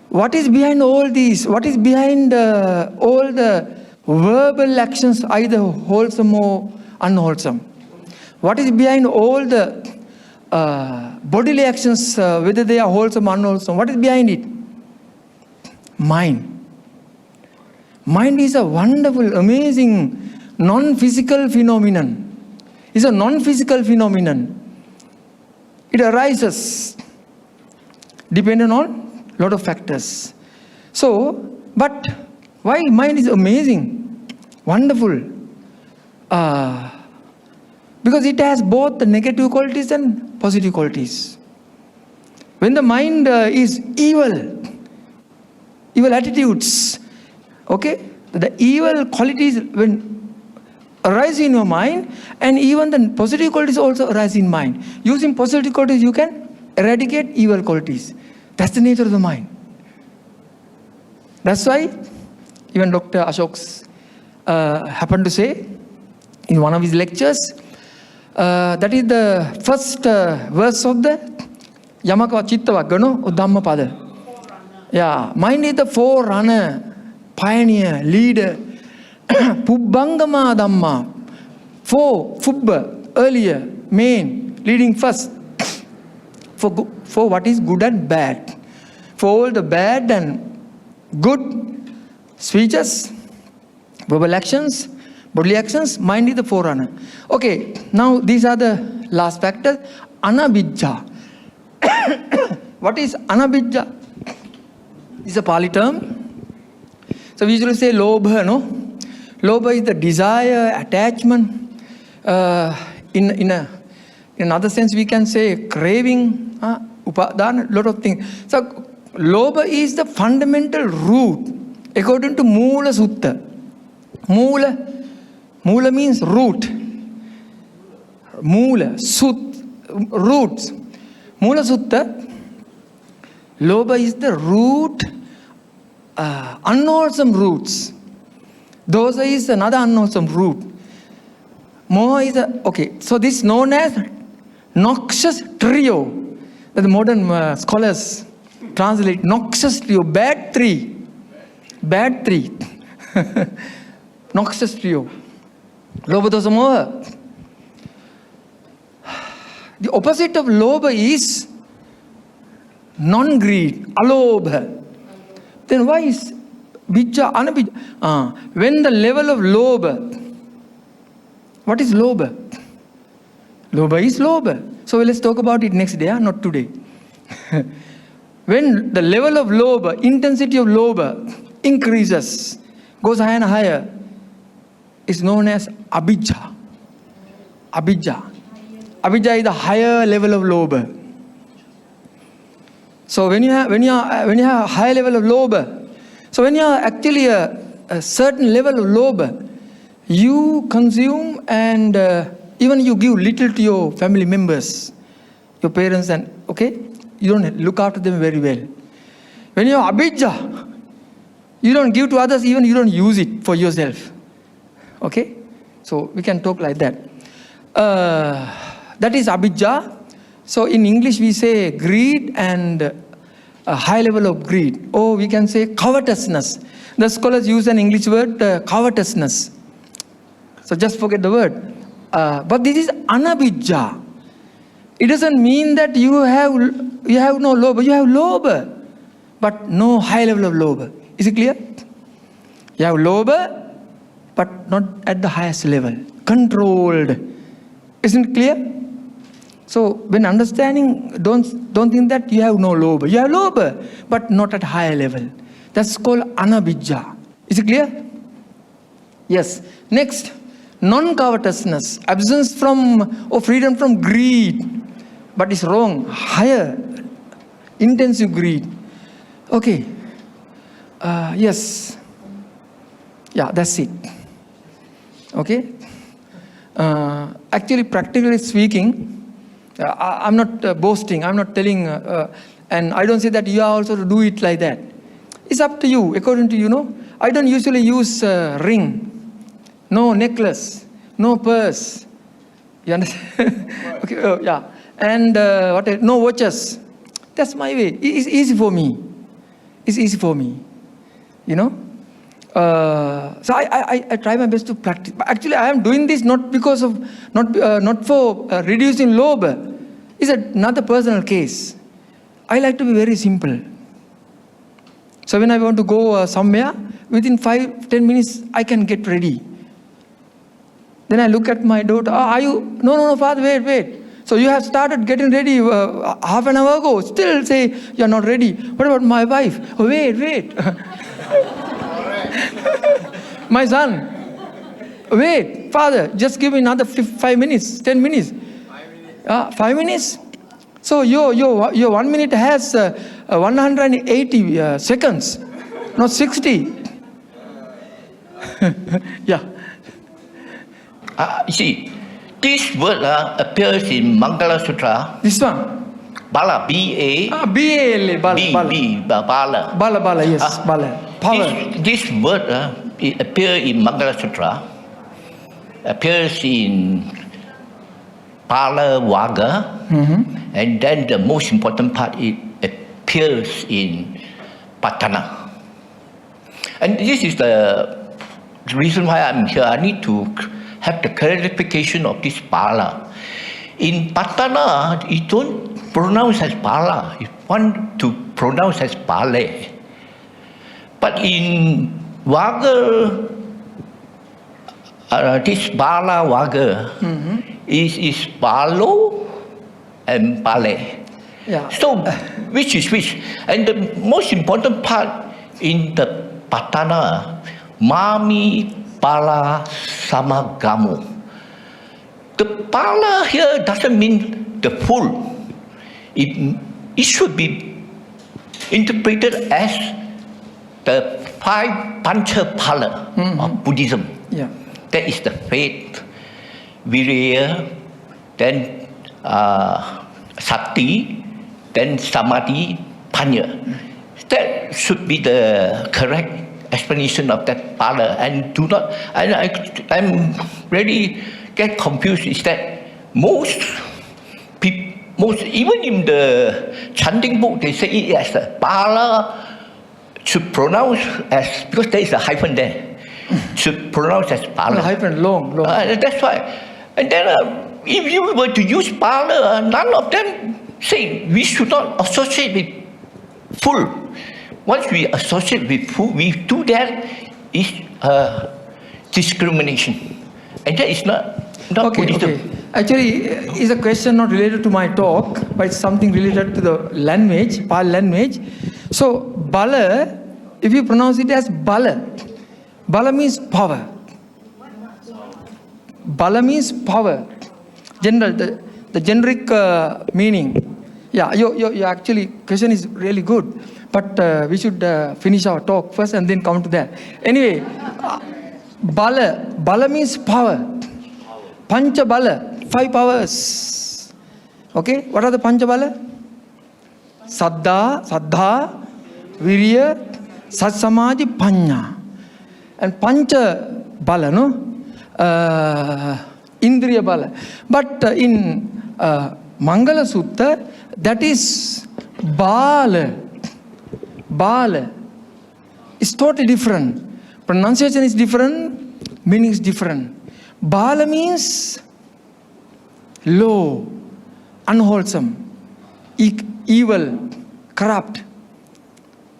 What is behind all these? What is behind all the verbal actions, either wholesome or unwholesome? What is behind all the bodily actions, whether they are wholesome or unwholesome? What is behind it? Mind. Mind is a wonderful, amazing non-physical phenomenon. It's a non-physical phenomenon. It arises depending on a lot of factors. So, but why mind is amazing, wonderful? Because it has both the negative qualities and positive qualities. When the mind is evil attitudes, okay, the evil qualities when arise in your mind, and even the positive qualities also arise in mind. Using positive qualities, you can eradicate evil qualities. That's the nature of the mind. That's why even Dr. Ashok happened to say in one of his lectures, that is the first verse of the Yamaka Chittavagga of Dhammapada. Yeah, mind is the forerunner, pioneer, leader. Pubbangama Dhamma. Fubba, earlier, main, leading first. For what is good and bad. For all the bad and good speeches, verbal actions, bodily actions, mind is the forerunner. Okay, now these are the last factors. Anabijja. What is anabijja? It's a Pali term. So we usually say lobha, no? Lobha is the desire, attachment. In another sense, we can say craving, upadana, lot of things. So lobha is the fundamental root according to Mula Sutta. Mula means root. Roots. Mula Sutta, lobha is the root, unwholesome roots. Dosa is another unwholesome root. Moha is okay. So this is known as noxious trio. That the modern scholars translate noxious trio, bad tree. Noxious trio. Lobha, dosa, moha. The opposite of lobha is non-greed, alobha. Then why is bijja, anabijja? When the level of lobha, what is lobha? Lobha is lobha. So let's talk about it next day, not today. When the level of lobha, intensity of lobha increases, goes higher and higher, is known as abijja. Abijja is the higher level of lobha. So when you have a high level of lobha, so when you are actually a certain level of lobha, you consume and even you give little to your family members, your parents, and okay, you don't look after them very well. When you have abijja, you don't give to others, even you don't use it for yourself. Okay, so we can talk like that. That is abijja. So in English we say greed and a high level of greed. Or we can say covetousness. The scholars use an English word, covetousness. So just forget the word. But this is anabijja. It doesn't mean that you have no lobha. You have lobha, but no high level of lobha. Is it clear? You have lobha, but not at the highest level. Controlled. Isn't it clear? So when understanding, don't think that you have no lobha. You have lobha, but not at higher level. That's called anabijja. Is it clear? Yes. Next, non-covetousness, absence from or freedom from greed. But it's wrong. Higher, intensive greed. Okay. Yes. Yeah, that's it. Okay. Actually, practically speaking, I'm not boasting, I'm not telling, and I don't say that you are also to do it like that. It's up to you, according to you know. I don't usually use ring, no necklace, no purse. You understand? Okay, yeah. And no watches. That's my way. It's easy for me. It's easy for me, you know. So I try my best to practice. But actually, I am doing this not because of not for reducing lobha. It's another personal case. I like to be very simple. So when I want to go somewhere, within 5-10 minutes I can get ready. Then I look at my daughter. Are you? No, father, wait. So you have started getting ready half an hour ago. Still say you're not ready. What about my wife? Oh, wait. My son. Wait, father, just give me another 5 minutes, 10 minutes. 5 minutes? So your 1 minute has 180 seconds, not 60. Yeah. You see, this word appears in Mangala Sutra. This one? Bala, B-A. B-A-L-A, Bala. Bala. Bala, yes, Bala. Power. This word it appears in Mangala Sutra, appears in Pala Vaga, and then the most important part, it appears in Patana. And this is the reason why I'm here. I need to have the clarification of this Pala. In Patana, you don't pronounce as Pala, you want to pronounce as Pale. But in Vaga, this Bala Vaga is Palo and Pale. Yeah. So, which is which? And the most important part in the Patana, Mami Pala Samagamo. The Pala here doesn't mean the full. It should be interpreted as the 5 Pancha Pala of Buddhism. Yeah. That is the faith, Virya, then Sati, then Samadhi, Panya. That should be the correct explanation of that Pala. And I'm really get confused is that most even in the chanting book, they say it as a Pala should pronounce as, because there is a hyphen there, should pronounce as Pala. Hyphen, long. That's why. And then if you were to use Pala, none of them say we should not associate with full. Once we associate with full, we do that is discrimination. And that is not Buddhism. Okay. Actually, it's a question not related to my talk, but it's something related to the language, Pali language. So, Bala, if you pronounce it as Bala, Bala means power. Bala means power. General, the generic meaning. Yeah, your actually question is really good, but we should finish our talk first and then come to that. Anyway, Bala means power. Pancha Bala, 5 powers. Okay, what are the Pancha Bala? Saddha, Virya, Satsamadhi, Panya. And Pancha Bala, no? Indriya Bala. But in Mangala Sutta, that is Bala. It's totally different. Pronunciation is different, meaning is different. Bala means low, unwholesome, evil, corrupt.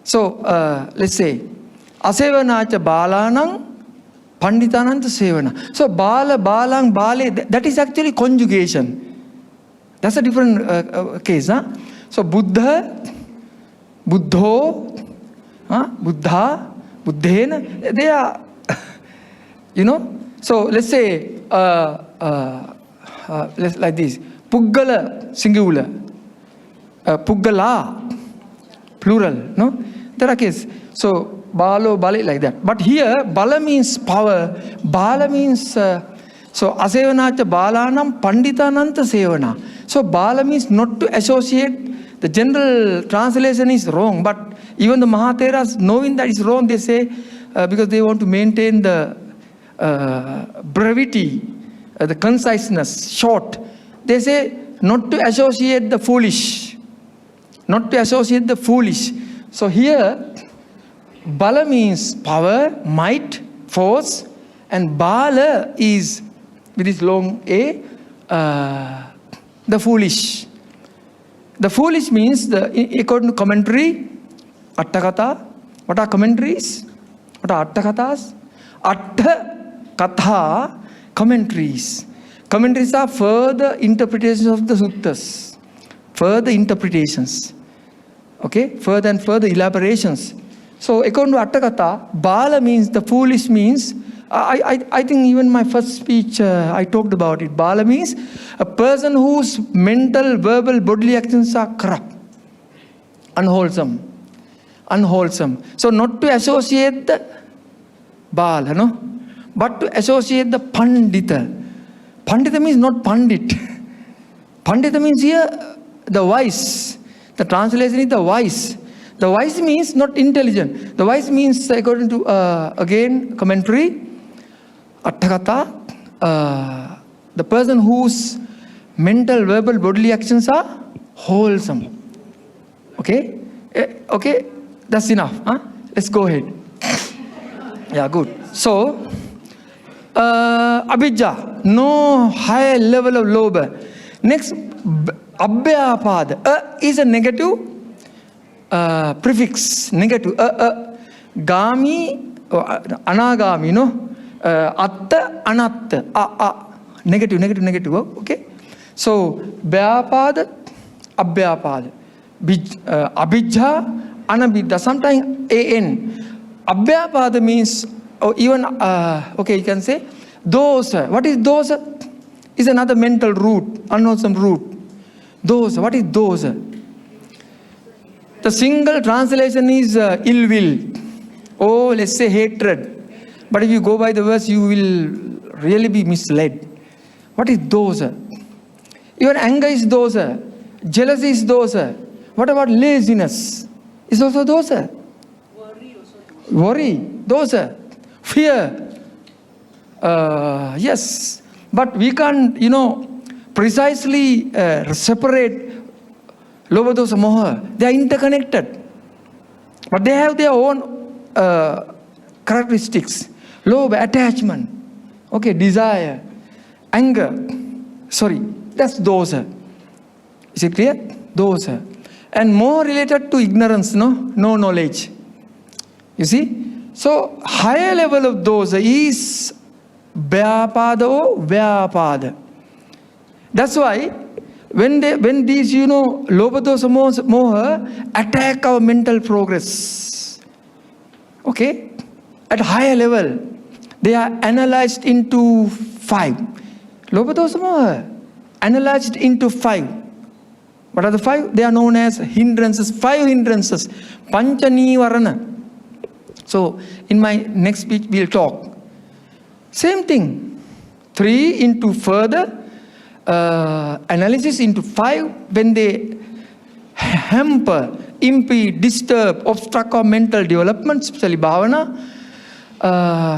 So, let's say, Asevanacha Balanang Panditananta Sevana. So, Balang, Bale, that is actually conjugation. That's a different case. Huh? So, Buddha, Buddho, Buddha, Buddhena, they are, So, let's say, like this. Puggala, singular. Puggala, plural. No? There are cases. So, Balo, Bali, like that. But here, Bala means power. Bala means, so, Asevanacha Balanam Panditananta Sevana. So, Bala means not to associate. The general translation is wrong. But even the Mahatheras, knowing that is wrong, they say, because they want to maintain the brevity, the conciseness, short. They say not to associate the foolish. Not to associate the foolish. So here, Bala means power, might, force, and Bala is, with this long A, the foolish. The foolish means, according to commentary, Attakatha. What are commentaries? What are Attakathas? Atta Katha commentaries. Commentaries are further interpretations of the suttas. Further interpretations. Okay? Further and further elaborations. So according to Attakatha, Bala means, the foolish means, I think even my first speech I talked about it. Bala means a person whose mental, verbal, bodily actions are corrupt. Unwholesome. Unwholesome. So not to associate the Bala, no? But to associate the Pandita. Pandita means not Pandit. Pandita means here the wise. The translation is the wise. The wise means not intelligent. The wise means, according to, again, commentary, Attakatha, the person whose mental, verbal, bodily actions are wholesome. Okay? Okay? That's enough. Huh? Let's go ahead. Yeah, good. So, Abhijja, no higher level of lobha. Next, Abhyapada. Is a negative prefix. Negative. Gami, anagami, no? Atta, anatta. Negative, negative, negative. Okay? So, Bhyapada, Abhyapada. Abhijja, Anabhijja. Sometimes an. Abhyapada means, or even, okay, you can say, dosa. What is dosa? Is another mental root, unwholesome root. Dosa. What is dosa? The single translation is ill will. Oh, let's say hatred. But if you go by the verse, you will really be misled. What is dosa? Even anger is dosa. Jealousy is dosa. What about laziness? Is also dosa. Worry, dosa. Fear. Yes. But we can't, precisely separate lobha, dosa, moha. They are interconnected. But they have their own characteristics. Lobha, attachment. Okay, desire. Anger. Sorry, that's dosa. Is it clear? Dosa. And more related to ignorance, no knowledge. You see? So, higher level of dosa is Bhyapada or Vyapada. That's why, when these, lobha, dosa, moha attack our mental progress, okay, at higher level, they are analyzed into 5. Lobha, dosa, moha, analyzed into 5. What are the 5? They are known as hindrances, 5 hindrances. Pancha Nivarana. So, in my next speech, we'll talk. Same thing. 3 into further analysis into 5. When they hamper, impede, disturb, obstruct our mental development, especially bhavana,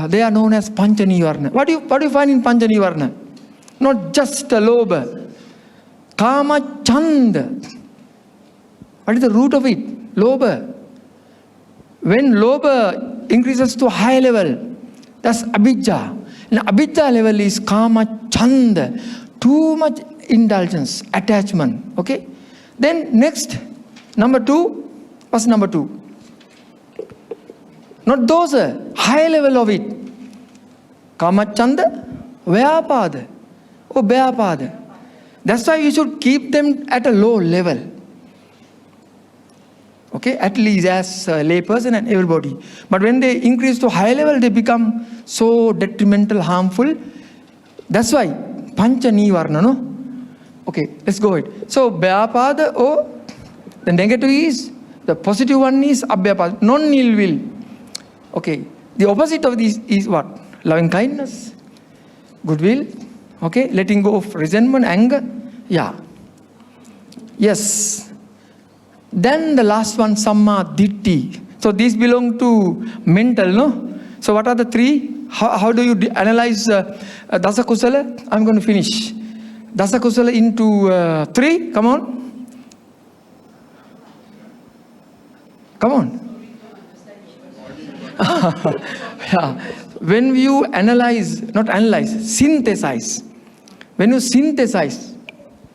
they are known as Pancha Nivarana. What do you find in Pancha Nivarana? Not just a lobha. Kama chanda. What is the root of it? Lobha. When lobha increases to high level, that's abhijja. And abhijja level is kama chanda. Too much indulgence, attachment. Okay? Then next, number 2. What's number 2? Not dosa. High level of it. Kama chanda, vyapada. Oh, vyapada. That's why you should keep them at a low level. Okay, at least as a layperson and everybody. But when they increase to high level, they become so detrimental, harmful. That's why Pancha Nivarna, no? Okay, let's go ahead. So, Vyapada, the negative is, the positive one is Abhyapada, non-ill will. Okay, the opposite of this is what? Loving kindness, goodwill, okay, letting go of resentment, anger. Yeah. Yes. Then the last one, Samma Ditti. So these belong to mental, no? So what are the 3? How do you analyze Dasa Kusala? I'm going to finish. Dasa Kusala into 3. Come on. Come on. Yeah. When you analyze, not analyze, synthesize. When you synthesize,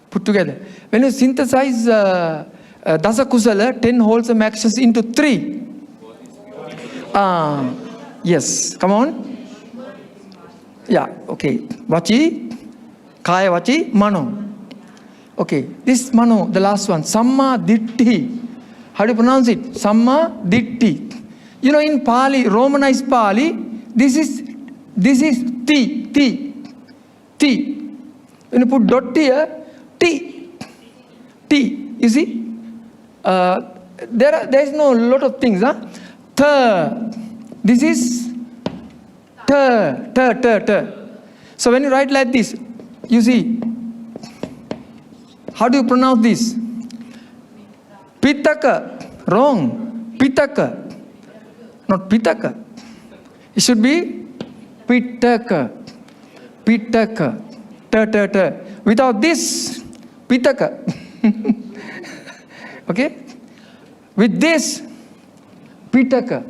put together. When you synthesize Dasa Kusala, 10 wholesome actions into 3. Yes, come on. Yeah, okay. Vachi, Kaya Vachi, Mano. Okay, this Mano, the last one, Samma Ditti. How do you pronounce it? Samma Ditti. You know, in Pali, Romanized Pali, this is T. When you put dot here, T. You see? There is no lot of things, huh? This is T. So when you write like this, you see, how do you pronounce this? Pitaka. Wrong. Pitaka. Not Pitaka. It should be Pitaka. Pitaka. T. Without this, Pitaka. Okay? With this, Pitaka.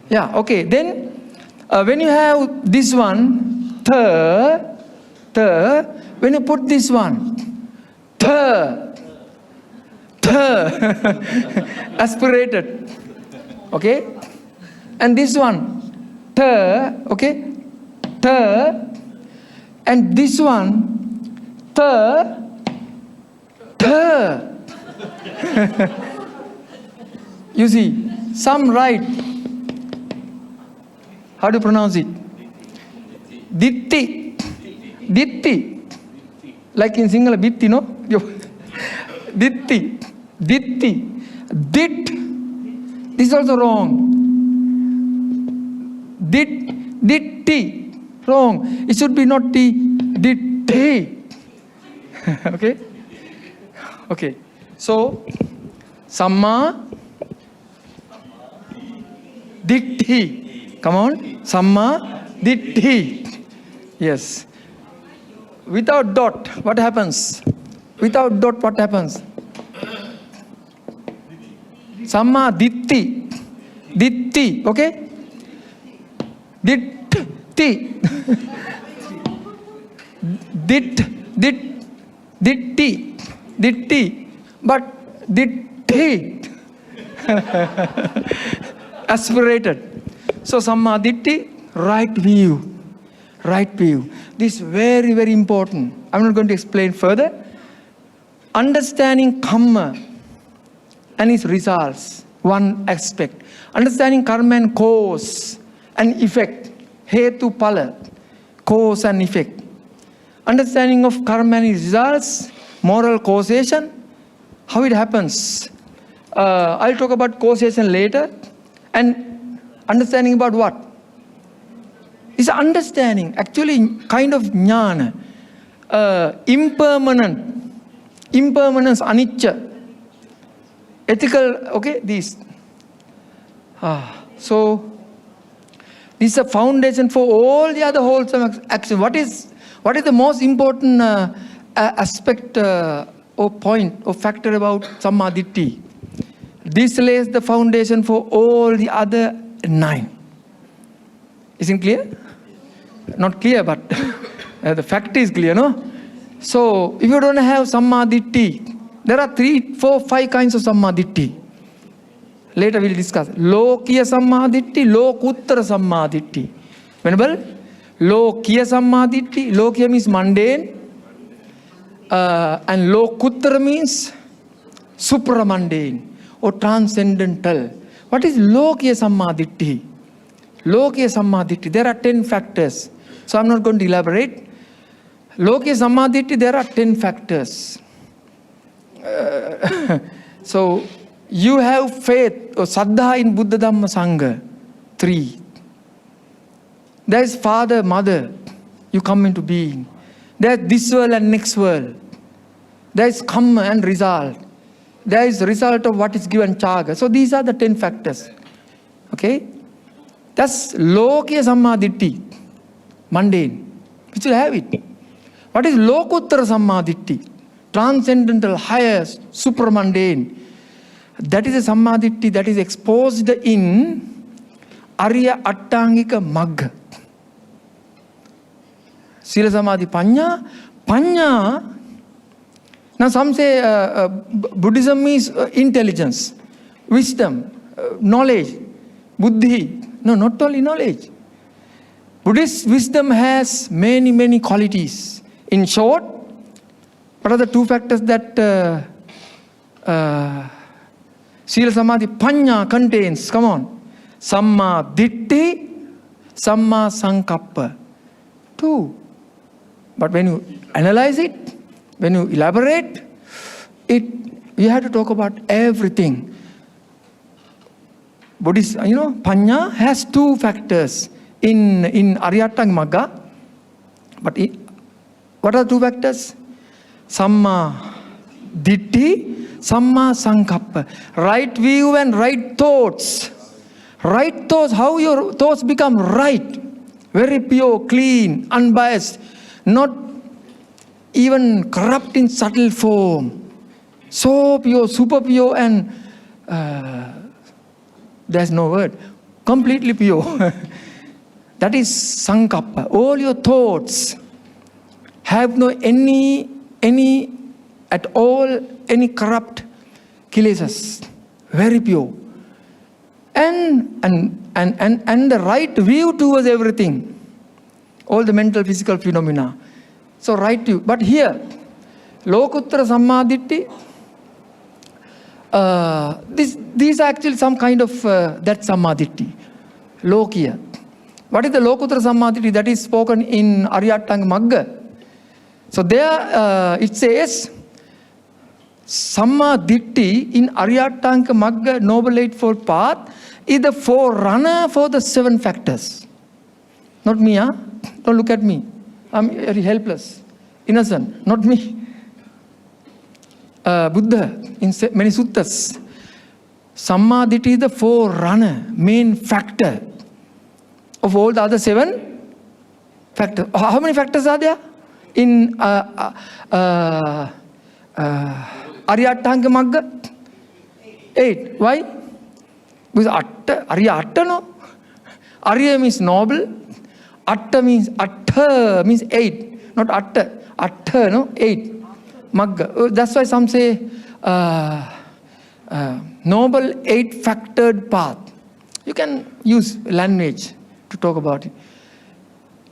Yeah, okay. Then, when you have this one, when you put this one, aspirated. Okay? And this one, okay? And this one, You see, some write, how do you pronounce it? Ditti. Like in Sinhala, Bitti, no? Ditti. Dit. This is also wrong. Ditti. Wrong. It should be not T. Ditti. Okay? Okay. So, Samma Ditti. Come on. Samma Ditti. Yes. Without dot, what happens? Without dot, what happens? Samma Ditti. Okay? Ditti. Ditti. But Ditti. Aspirated. So Samma Ditti, right view. This is very, very important. I'm not going to explain further. Understanding karma and its results, one aspect. Understanding karma and cause and effect. Hetu pala, cause and effect. Understanding of karma and its results, moral causation, how it happens. I'll talk about causation later. And understanding about what? It's understanding, actually kind of jnana. Impermanence, anicca. Ethical, okay, these. So, this is a foundation for all the other wholesome actions. What is the most important aspect or point or factor about Samma Ditti? This lays the foundation for all the other 9. Isn't clear? Not clear, but the fact is clear, no? So, if you don't have Samma Ditti, there are 3, 4, 5 kinds of Samma Ditti. Later we'll discuss. Lokiya Samma Ditti, Lokuttara Samma Ditti. Venerable, Lokiya Samma Ditti, Lokiya means mundane, and Lokuttara means supramundane or transcendental. What is Lokiya Samma Ditti? Lokiya Samma Ditti, there are 10 factors. So I'm not going to elaborate. Lokiya Samma Ditti, there are 10 factors. So you have faith or saddha in Buddha Dhamma Sangha. 3. There is father, mother. You come into being. There is this world and next world. There is karma and result. There is result of what is given chaga. So these are the 10 factors. Okay? That's Lokiya Samma Ditti. Mundane. Which will have it. What is Lokuttara Samma Ditti? Transcendental, higher, supramundane. That is a Samma Ditti that is exposed in Arya Attangika Magga. Sila Samadhi Panya. Now some say Buddhism means intelligence, wisdom, knowledge, buddhi. No, not only knowledge. Buddhist wisdom has many, many qualities. In short, what are the two factors that Sila Samadhi Panya contains? Come on. Samma Ditti, Samma Sankappa. Two. But when you analyze it, when you elaborate it, you have to talk about everything. Buddhist, Panya has two factors in Aryattanga Magga. But what are the two factors? Samma Ditti, Samma Sankappa. Right view and right thoughts. Right thoughts, how your thoughts become right. Very pure, clean, unbiased. Not even corrupt in subtle form. So pure, super pure, and there's no word. Completely pure. That is Sankappa. All your thoughts have no any corrupt kilesas. Very pure. And the right view towards everything. All the mental, physical phenomena. So right view. But here, Lokuttara Sammaditthi, these are actually some kind of that Sammaditthi. Lokiya. What is the Lokuttara Sammaditthi that is spoken in Aryattanga Magga? So there it says, Sammaditthi in Aryattanga Magga Noble Eightfold Path is the forerunner for the 7 factors. Not me, huh? Don't look at me. I'm very helpless, innocent, not me. Buddha in many suttas, Sammaditthi is the forerunner, main factor of all the other 7 factors. How many factors are there in Aryattanga Magga? 8. Why? Because Arya Atta, no? Arya means noble. Atta means 8. Not Atta. Atta, no? 8. Magga. That's why some say noble 8-factored path. You can use language to talk about it.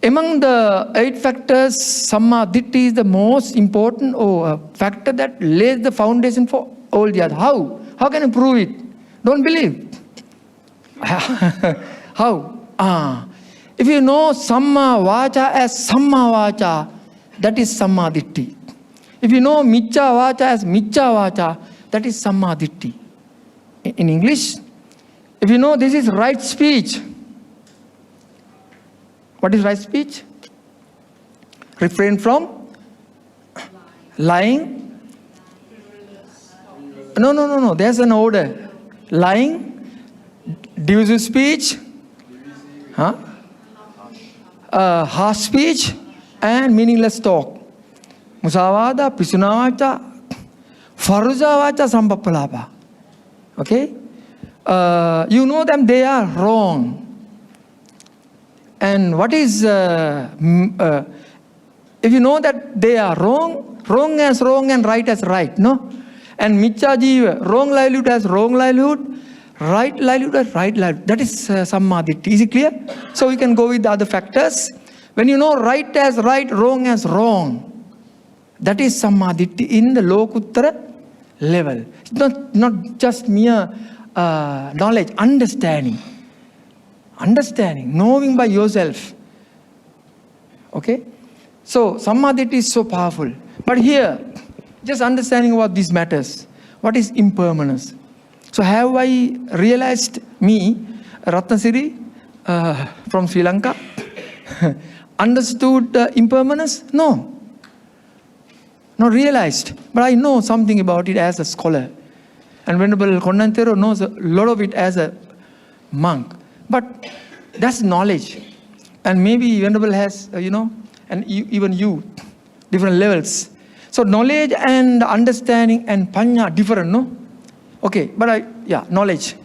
Among the 8 factors, Sammaditthi is the most important factor that lays the foundation for all the others. How? How can you prove it? Don't believe. How? If you know Samma Vacha as Samma Vacha, that is Sammaditthi. If you know Miccha Vacha as Miccha Vacha, that is Sammaditthi. In English, if you know this is right speech, what is right speech? Refrain from lying. No. There's an order. Lying, divisive speech, harsh speech, and meaningless talk. Musavada, Pisunavacha, Farujavacha, Sampappalapa. Okay? You know them, they are wrong. And what is, if you know that they are wrong, wrong as wrong and right as right, no? And Miccha Jiva, wrong livelihood as wrong livelihood, right livelihood as right livelihood. That is Sammaditthi. Is it clear? So we can go with the other factors. When you know right as right, wrong as wrong, that is Sammaditthi in the Lokuttara level. It's not just mere knowledge, understanding. Understanding, knowing by yourself. Okay? So, Sammaditthi is so powerful. But here, just understanding about these matters. What is impermanence? So, have I realized me, Rathnasiri, from Sri Lanka, understood impermanence? No. Not realized. But I know something about it as a scholar. And Venerable Konnantero knows a lot of it as a monk. But that's knowledge. And maybe Venerable has, and even you, different levels. So knowledge and understanding and panya different, no? Okay, but knowledge.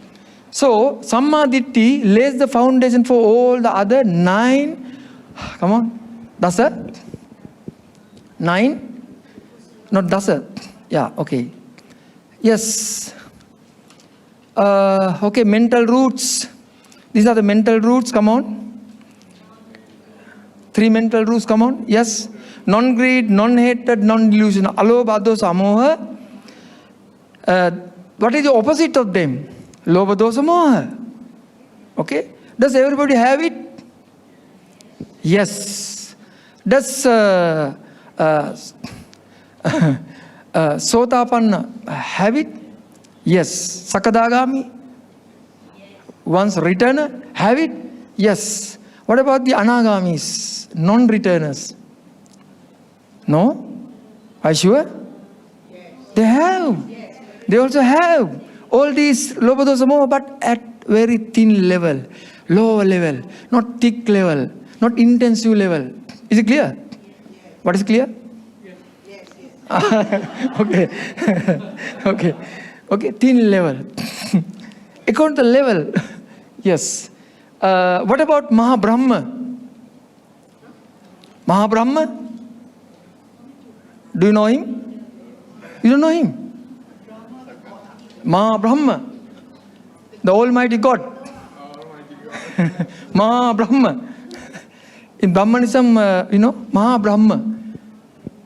So Sammaditthi lays the foundation for all the other 9. Come on. Dasa? 9? Not dasa. Yeah, okay. Yes. Okay, mental roots. These are the mental roots, come on. Three mental rules, come on. Yes. Non-greed, non-hatred, non-delusion. Alobha, dosa, moha. What is the opposite of them? Lobha, dosa, moha. Okay. Does everybody have it? Yes. Does Sotapanna have it? Yes. Sakadagami? Once returner, have it? Yes. What about the Anagamis, non-returners? No? Are you sure? Yes. They have. Yes. They also have all these Lobha, dosa, moha, but at very thin level, lower level, not thick level, not intensive level. Is it clear? Yes. What is clear? Yes. Okay. Okay, thin level. According to the level, yes. What about Maha Brahma? Maha Brahma? Do you know him? You don't know him? Maha Brahma, the Almighty God. Maha Brahma. In Brahmanism, Maha Brahma,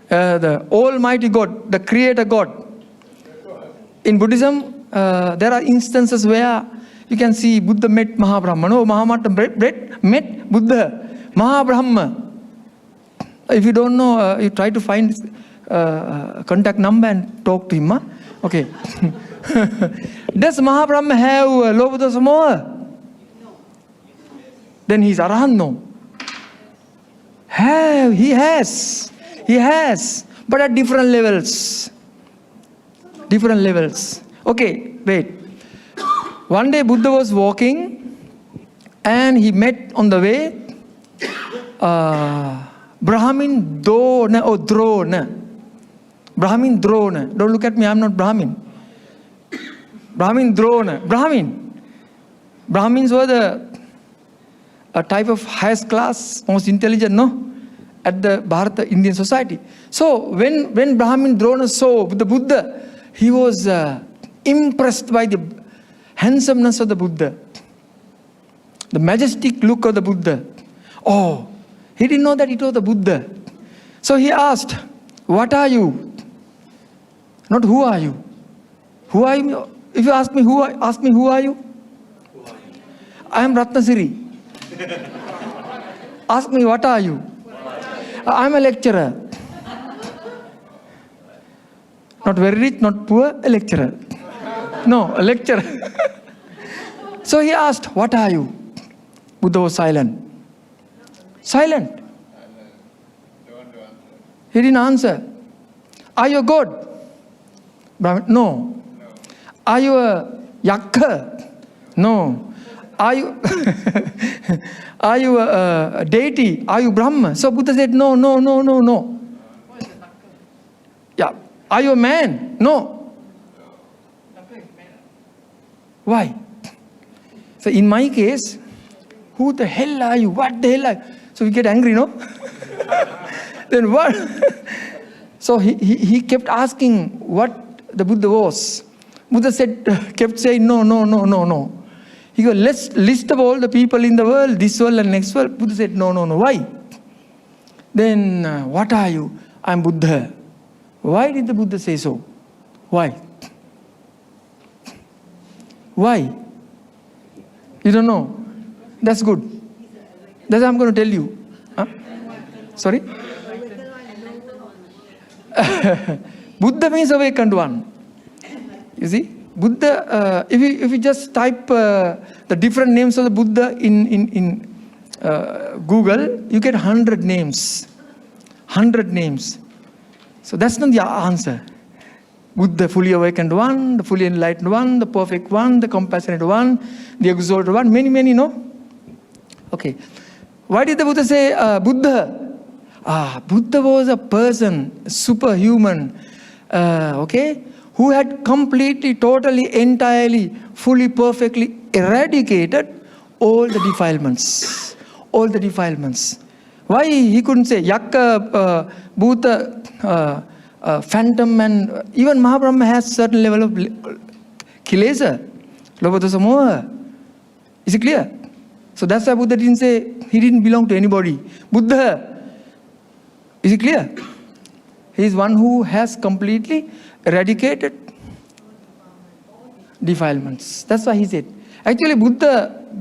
the Almighty God, the Creator God. In Buddhism, there are instances where you can see Buddha met Maha Brahma. No, Mahamata met Buddha. Maha Brahma. If you don't know, you try to find contact number and talk to him. Huh? Okay. Does Maha Brahma have Lobha, dosa, moha? No. Then he's Arahant? No. He has. But at different levels. Different levels. Okay, wait. One day Buddha was walking and he met on the way Brahmin Dona or Drona. Brahmin Drona. Don't look at me, I'm not Brahmin. Brahmin Drona. Brahmins were a type of highest class, most intelligent, no? At the Bharata Indian society. So when Brahmin Drona saw the Buddha, he was impressed by the handsomeness of the Buddha, the majestic look of the Buddha. Oh, he didn't know that it was the Buddha. So he asked, what are you? Not who are you? Who are you? If you ask me who are you? I am Rathnasiri. Ask me what are you? I am a lecturer. Not very rich, not poor, a lecturer. No, a lecturer. So he asked, what are you? Buddha was silent. Silent. He didn't answer. Are you a god? Brahmin, no. Are you a yakka? No. Are you a deity? Are you Brahma? So Buddha said, no. Yeah. Are you a man? No. Why? So in my case, who the hell are you? What the hell are you? So we get angry, no? Then what? So he kept asking what the Buddha was. Buddha kept saying, no. He goes, list of all the people in the world, this world and next world. Buddha said, no. Why? Then, what are you? I'm Buddha. Why did the Buddha say so? Why? You don't know? That's good. That's what I'm going to tell you. Huh? Sorry? Buddha means awakened one. You see? Buddha, if you just type the different names of the Buddha in Google, you get 100 names. 100 names. So that's not the answer. Buddha, fully awakened one, the fully enlightened one, the perfect one, the compassionate one, the exalted one, many, no? Okay. Why did the Buddha say Buddha? Buddha was a person, superhuman, who had completely, totally, entirely, fully, perfectly eradicated all the defilements. All the defilements. Why he couldn't say Yakka, Bhuta, Phantom, and even Mahabrahma has certain level of kilesa, Lobha, dosa, moha. Is it clear? So that's why Buddha didn't say he didn't belong to anybody. Buddha. Is it clear? He is one who has completely eradicated defilements. That's why he said. Actually, Buddha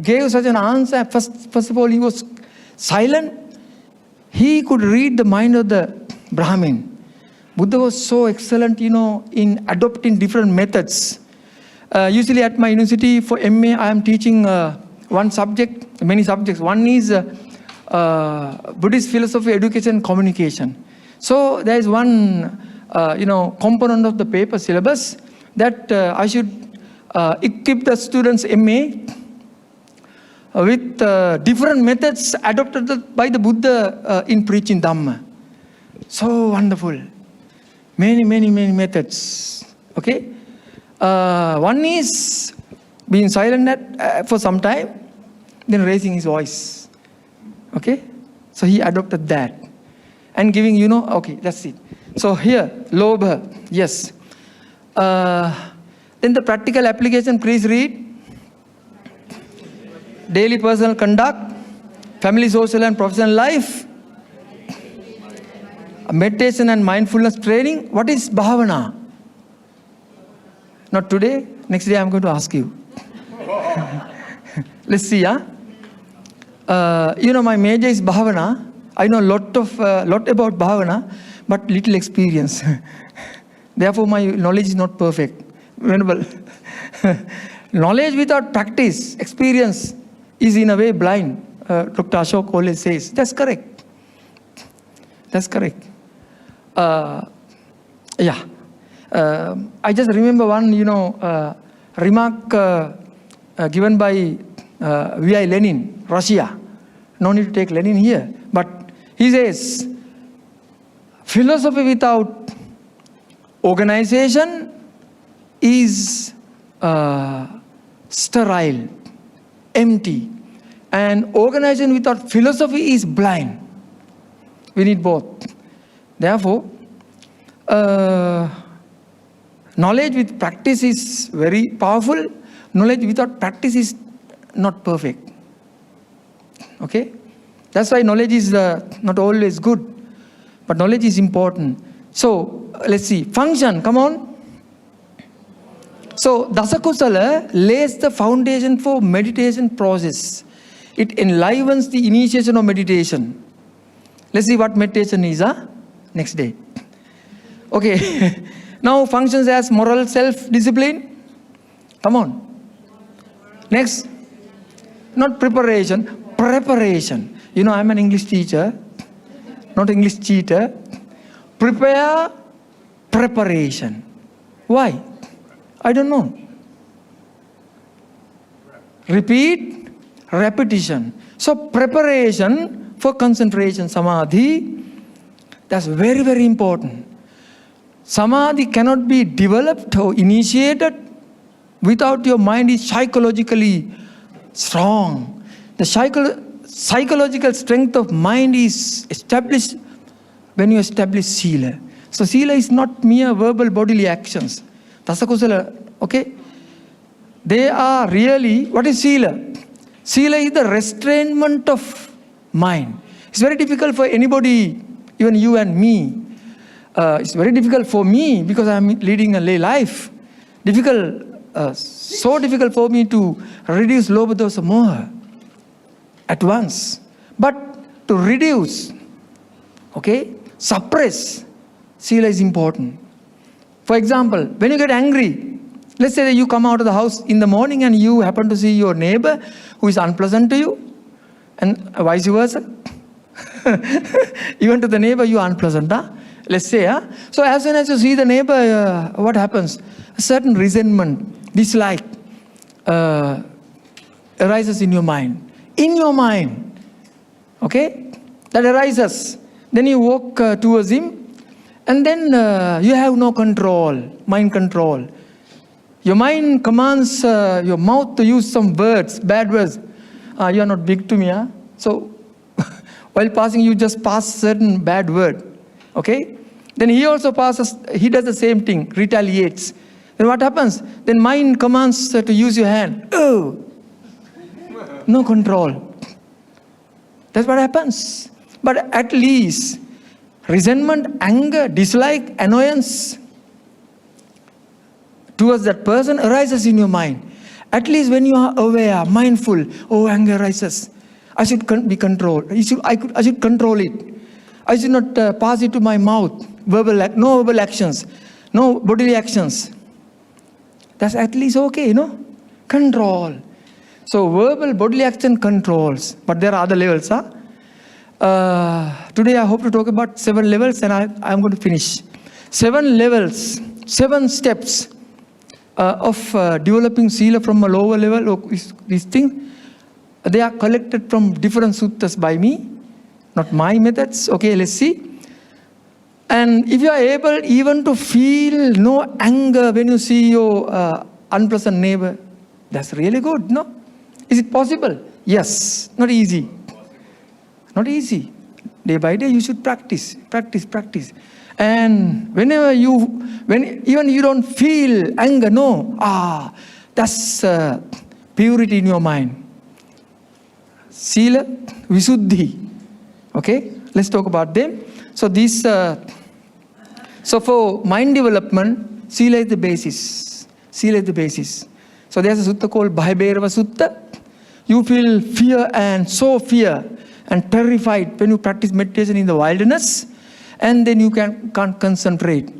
gave such an answer. First of all, he was silent. He could read the mind of the Brahmin. Buddha was so excellent, in adopting different methods. Usually at my university for MA, I am teaching one subject, many subjects. One is Buddhist philosophy, education, communication. So there is one, component of the paper syllabus that I should equip the students MA with different methods adopted by the Buddha in preaching Dhamma. So wonderful. Many methods. Okay? One is being silent for some time, then raising his voice. Okay? So he adopted that. And giving, okay, that's it. So here, Lobha, yes. Then the practical application, please read. Daily personal conduct, family, social and professional life, meditation and mindfulness training. What is bhavana? Not today. Next day I'm going to ask you. Let's see, my major is bhavana. I know lot about bhavana, but little experience. Therefore, my knowledge is not perfect. Venerable. Knowledge without practice, experience, is in a way blind. Dr. Ashok always says. That's correct. That's correct. I just remember one, remark given by V.I. Lenin, Russia. No need to take Lenin here. But he says, philosophy without organization is sterile, empty. And organization without philosophy is blind. We need both. Therefore, knowledge with practice is very powerful. Knowledge without practice is not perfect. Okay? That's why knowledge is not always good. But knowledge is important. So, let's see. Function, come on. So, Dasakusala lays the foundation for meditation process. It enlivens the initiation of meditation. Let's see what meditation is, next day. Okay. Now, functions as moral self-discipline. Come on. Next. Not preparation. Preparation. I'm an English teacher. Not English cheater. Prepare, preparation. Why? I don't know. Repeat, repetition. So preparation for concentration, samadhi, that's very, very important. Samadhi cannot be developed or initiated without your mind is psychologically strong. The psychological strength of mind is established when you establish sila. So sila is not mere verbal bodily actions. Dasakusala, okay? They are really, what is sila? Sila is the restrainment of mind. It's very difficult for anybody, even you and me. It's very difficult for me because I'm leading a lay life. So difficult for me to reduce lobha dosa moha at once. But to reduce, okay, suppress, sila is important. For example, when you get angry, let's say that you come out of the house in the morning and you happen to see your neighbor who is unpleasant to you, and vice versa. Even to the neighbor you are unpleasant, let's say. So as soon as you see the neighbor, what happens? A certain resentment, dislike arises in your mind. In your mind, okay? That arises. Then you walk towards him, and then you have no control, mind control. Your mind commands your mouth to use some words, bad words. You are not big to me, So, while passing, you just pass certain bad word, okay? Then he also passes, he does the same thing, retaliates. Then what happens? Then mind commands to use your hand. Oh, no control. That's what happens. But at least resentment, anger, dislike, annoyance towards that person arises in your mind. At least when you are aware, mindful, oh, anger arises. I should be controlled. I should control it. I should not pass it to my mouth. No verbal actions. No bodily actions. That's at least okay, Control. So verbal, bodily action controls. But there are other levels. Today I hope to talk about 7 levels and I'm going to finish. 7 levels, 7 steps of developing sila from a lower level. These things, they are collected from different suttas by me, not my methods. Okay, let's see. And if you are able even to feel no anger when you see your unpleasant neighbor, that's really good, no? Is it possible? Yes. Not easy. Not easy. Day by day you should practice. And whenever even you don't feel anger, that's purity in your mind. Sila, Visuddhi. Okay, let's talk about them. So so for mind development, Sila is the basis. So there's a sutta called Bhaibhairava Sutta. You feel fear and terrified when you practice meditation in the wilderness, and then you can't concentrate.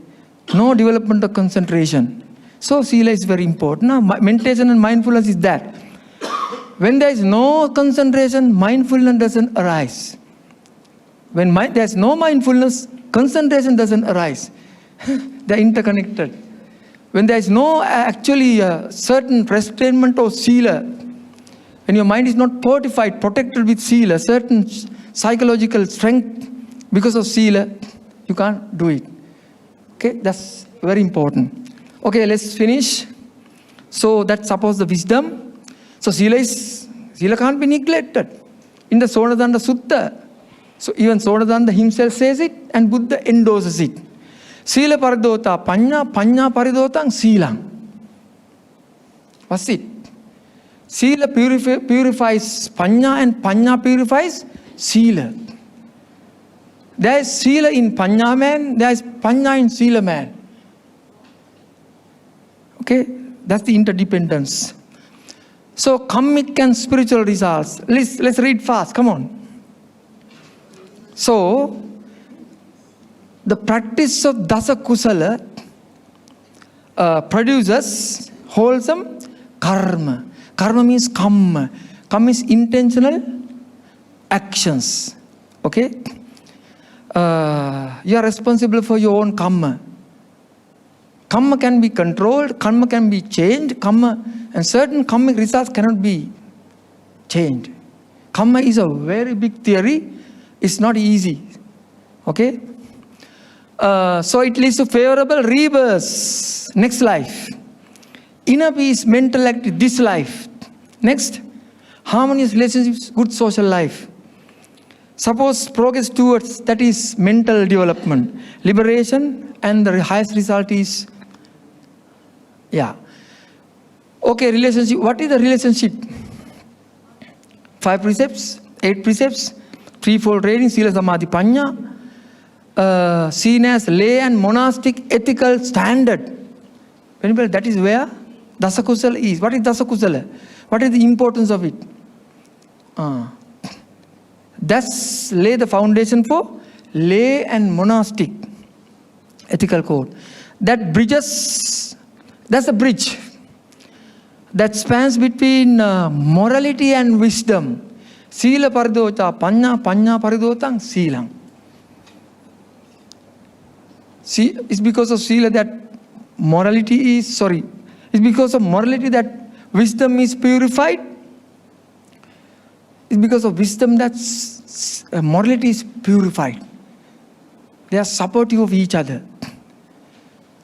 No development of concentration. So Sila is very important. Now, meditation and mindfulness is that. When there is no concentration, mindfulness doesn't arise. When there's no mindfulness, concentration doesn't arise. They're interconnected. When there is no actually certain restrainment or sila, when your mind is not fortified, protected with sila, certain psychological strength because of sila, you can't do it. Okay, that's very important. Okay, let's finish. So that's suppose the wisdom. So sila can't be neglected. In the Sonadanda Sutta, so even Sonadanda himself says it and Buddha endorses it. Sila paridota panya, panya paridotang silang. What's it? Sila purifies panya and panya purifies sila. There is sila in panya man, there is panya in sila man. Okay, that's the interdependence. So karmic and spiritual results. Let's read fast, come on. So, the practice of dasa kusala produces wholesome karma. Karma means kamma. Kamma is intentional actions. Okay? You are responsible for your own karma. Karma can be controlled, karma can be changed, and certain karmic results cannot be changed. Karma is a very big theory. It's not easy. Okay? So it leads to favorable rebirths. Next life. Inner peace, mental activity, this life. Next. Harmonious relationships, good social life. Suppose progress towards, that is mental development. Liberation, and the highest result is, Okay, relationship. What is the relationship? 5 precepts, 8 precepts, threefold training, sila, samadhi, panya, seen as lay and monastic ethical standard. That is where dasakusala is. What is dasakusala? What is the importance of it? That's lay the foundation for lay and monastic ethical code. That bridges, that's a bridge that spans between morality and wisdom. Sila paridota panya, panya paridotang silang. See, it's because of sila that morality is, it's because of morality that wisdom is purified. It's because of wisdom that morality is purified. They are supportive of each other.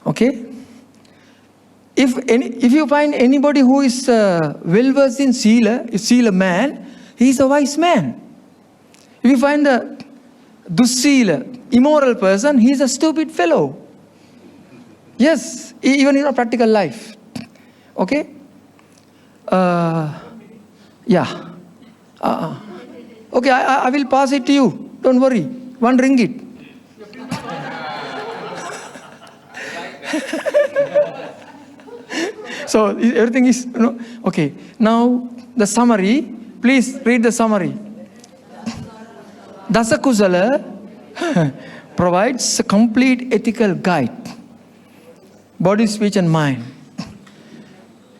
Okay? If you find anybody who is well versed in sila, is sila man, he is a wise man. If you find a dussila, immoral person, he is a stupid fellow. Yes, even in a practical life. Okay? Okay, I will pass it to you. Don't worry. 1 ringgit. So everything is, okay. Now the summary. Please read the summary. Dasakusala provides a complete ethical guide. Body, speech and mind.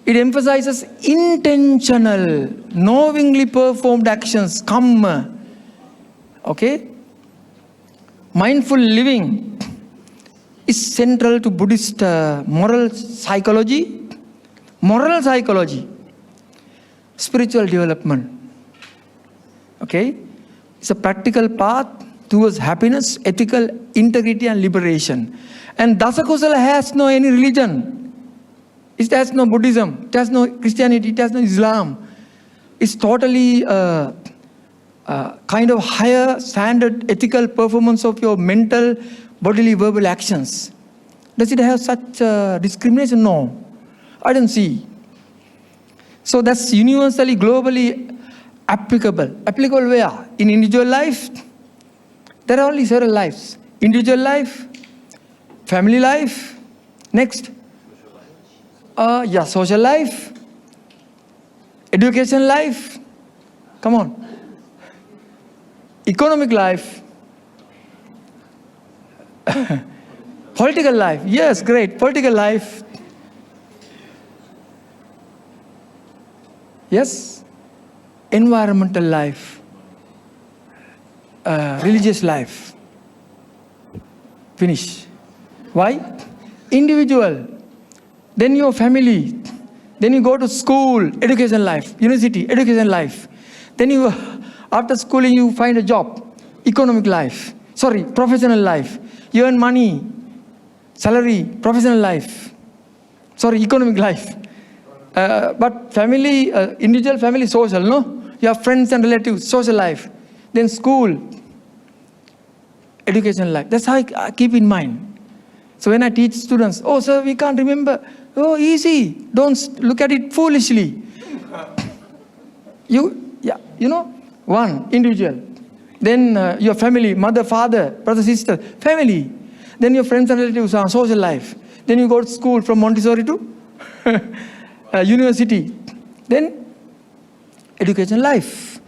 It emphasizes intentional, knowingly performed actions, kamma. Okay? Mindful living is central to Buddhist moral psychology, spiritual development. Okay? It's a practical path towards happiness, ethical integrity and liberation. And Dasakusala has no any religion. It has no Buddhism, it has no Christianity, it has no Islam. It's totally kind of higher standard ethical performance of your mental, bodily, verbal actions. Does it have such discrimination? No. I don't see. So that's universally, globally applicable. Applicable where? In individual life, there are only several lives. Individual life, family life, next. Social life, education life, come on. Economic life, political life, yes, great, political life. Yes, environmental life, religious life. Finish. Why? Individual. Then your family. Then you go to school, education life, university, education life. Then you, after schooling, you find a job, economic life. Professional life. You earn money, salary, professional life. Economic life. But family, individual, family, social, no? You have friends and relatives, social life. Then school, education life. That's how I keep in mind. So when I teach students, oh, sir, we can't remember. Oh, easy. Don't look at it foolishly. One, individual. Then your family, mother, father, brother, sister, family. Then your friends and relatives are social life. Then you go to school from Montessori to university. Then education life.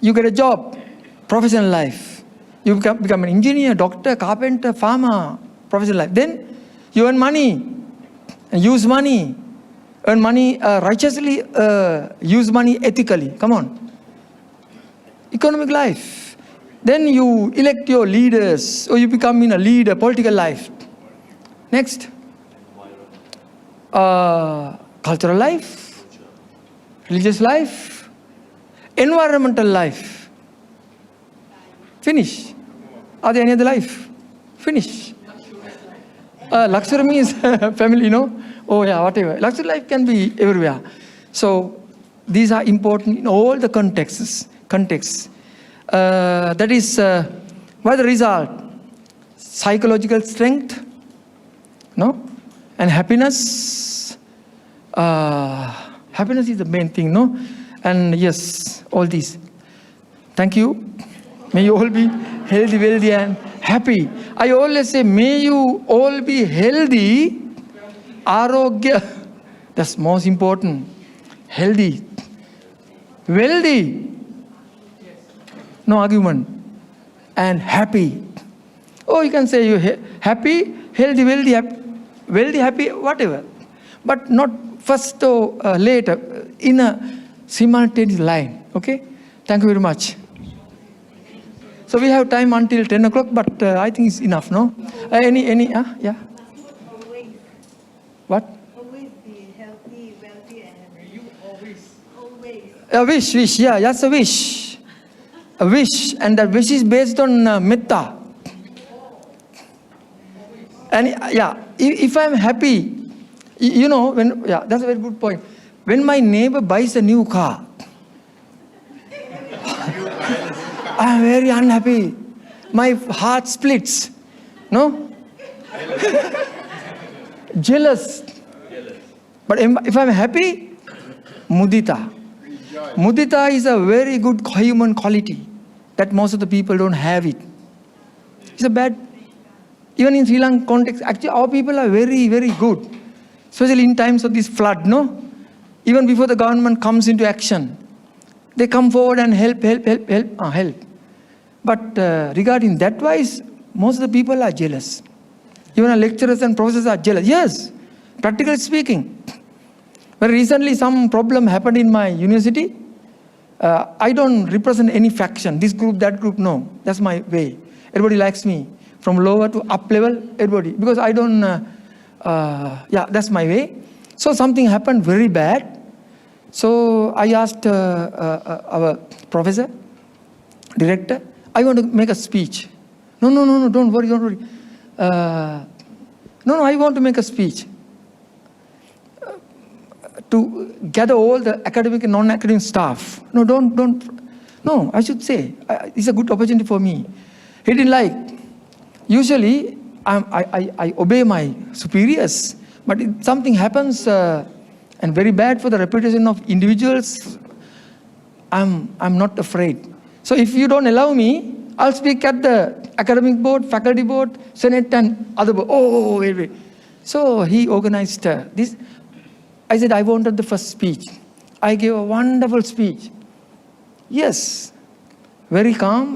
You get a job, professional life. You become an engineer, doctor, carpenter, farmer, professional life. Then you earn money. And use money, earn money righteously, use money ethically. Come on. Economic life. Then you elect your leaders, or you become a leader, political life. Next. Cultural life, religious life, environmental life. Finish. Are there any other life? Finish. Luxury means family, no? Oh yeah, whatever. Luxury life can be everywhere. So these are important in all the contexts. That is what the result? Psychological strength, no? And happiness. Happiness is the main thing, no? And yes, all these. Thank you. May you all be healthy, wealthy and happy. I always say, may you all be healthy, arogya. That's most important. Healthy, wealthy, no argument, and happy. Oh, you can say you happy, healthy, wealthy, happy, whatever. But not first or later, in a simultaneous line. Okay? Thank you very much. So we have time until 10 o'clock, but I think it's enough, no? Yeah? Always. What? Always be healthy, wealthy, and happy. You always. A wish, yeah, that's a wish. A wish, and that wish is based on metta. And yeah, if I'm happy, that's a very good point. When my neighbor buys a new car, I'm very unhappy. My heart splits. No? Jealous. But if I'm happy, mudita. Mudita is a very good human quality. that most of the people don't have it. It's a bad, even in Sri Lankan context, actually our people are very, very good. Especially in times of this flood, no? Even before the government comes into action, they come forward and help. But regarding that wise, most of the people are jealous. Even our lecturers and professors are jealous. Yes, practically speaking. Very recently, some problem happened in my university. I don't represent any faction, this group, that group, no. That's my way. Everybody likes me. From lower to up level, everybody. Because I don't, that's my way. So something happened very bad. So I asked our professor, director, I want to make a speech. No, don't worry. I want to make a speech. To gather all the academic and non-academic staff. No, don't. No, I should say, it's a good opportunity for me. He didn't like. Usually, I obey my superiors, but if something happens and very bad for the reputation of individuals, I'm not afraid. So if you don't allow me, I'll speak at the academic board, faculty board, senate and other board. Wait. So he organized this. I said, I wanted the first speech. I gave a wonderful speech. Yes, very calm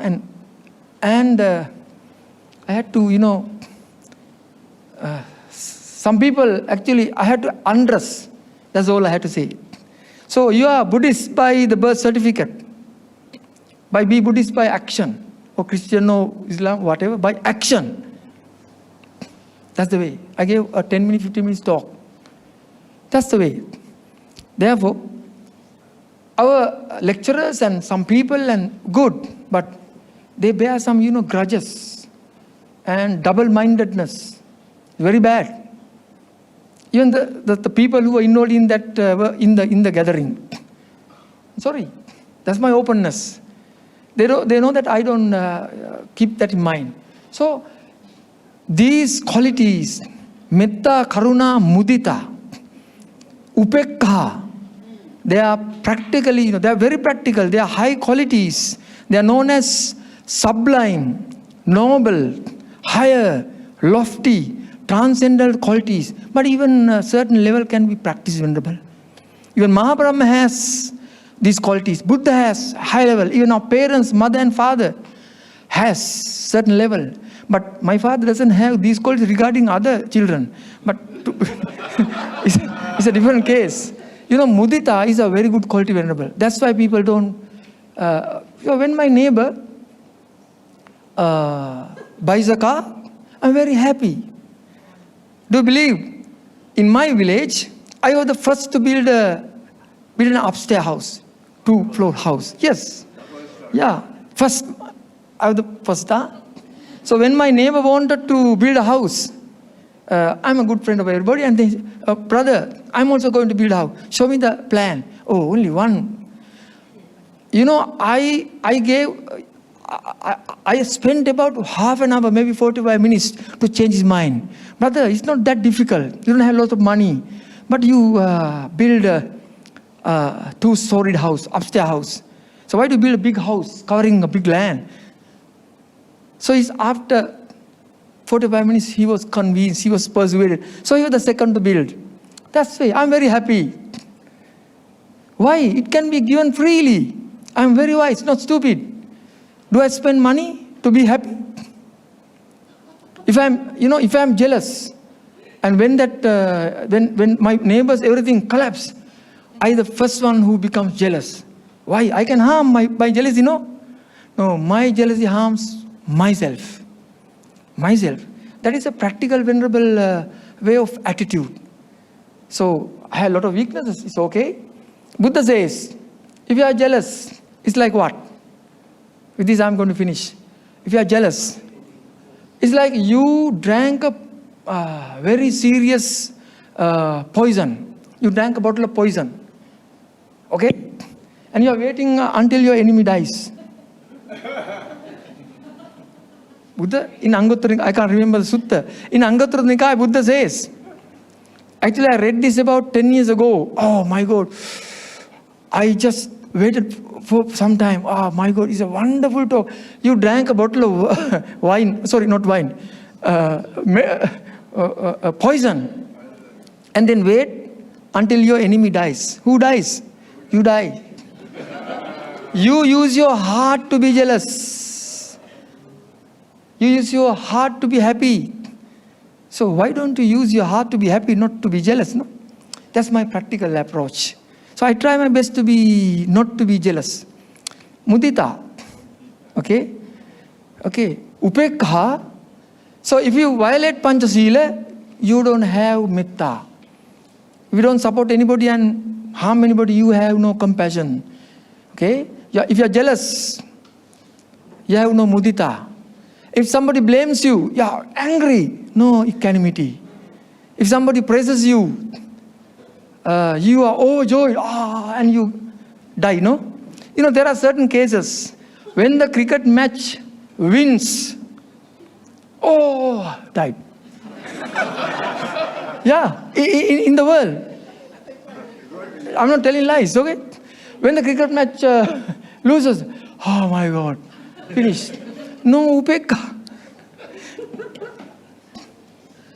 and I had to, some people actually, I had to undress. That's all I had to say. So you are Buddhist by the birth certificate. Be Buddhist by action. Or Christian or Islam, whatever, by action. That's the way. I gave a 10 minute, 15 minutes talk. That's the way. Therefore, our lecturers and some people and good, but they bear some, grudges and double-mindedness. Very bad. Even the people who are involved in that were in the gathering. Sorry, that's my openness. They know that I don't keep that in mind. So these qualities, metta, karuna, mudita, upekha, they are practically, they are very practical. They are high qualities. They are known as sublime, noble, higher, lofty, transcendental qualities. But even a certain level can be practiced, Venerable. Even Mahabrahma has these qualities. Buddha has high level. Even our parents, mother and father, has certain level. But my father doesn't have these qualities regarding other children. But it's a different case. Mudita is a very good quality, Venerable. That's why people don't... when my neighbor buys a car, I'm very happy. Do you believe? In my village, I was the first to build an upstairs house, 2-floor house. Yes. Yeah. First, I was the first. So when my neighbor wanted to build a house, I'm a good friend of everybody, and they said, brother, I'm also going to build a house. Show me the plan. Oh, only one. I spent about half an hour, maybe 45 minutes to change his mind. Brother, it's not that difficult. You don't have lots of money. But you build a 2-storied house, upstairs house. So why do you build a big house covering a big land? So it's after 45 minutes, he was convinced, he was persuaded. So he was the second to build. That's why I'm very happy. Why? It can be given freely. I'm very wise, not stupid. Do I spend money to be happy? If I'm jealous, and when when my neighbors, everything collapse, I the first one who becomes jealous. Why? I can harm my jealousy, no? No, my jealousy harms myself. That is a practical, venerable way of attitude. So I have a lot of weaknesses, it's okay. Buddha says, if you are jealous, it's like what? With this I'm going to finish. If you are jealous, it's like you drank a very serious poison. You drank a bottle of poison. Okay? And you are waiting until your enemy dies. Buddha, in Anguttara, I can't remember the sutta. In Anguttara Nikaya, Buddha says, actually I read this about 10 years ago. Oh my God. I just waited for some time. Oh my God, it's a wonderful talk. You drank a bottle of wine, sorry, not wine, poison. And then wait until your enemy dies. Who dies? You die. You use your heart to be jealous. You use your heart to be happy. So why don't you use your heart to be happy, not to be jealous? No? That's my practical approach. So I try my best to be, not to be jealous. Mudita. Okay? Okay. Upekha. So if you violate Panchasila, you don't have metta. If you don't support anybody and harm anybody, you have no compassion. Okay? If you are jealous, you have no mudita. If somebody blames you, you are angry, no equanimity. If somebody praises you, you are overjoyed, and you die, no? You know, there are certain cases when the cricket match wins, died. Yeah, in the world. I'm not telling lies, okay? When the cricket match loses, oh my God, finished. No upekka.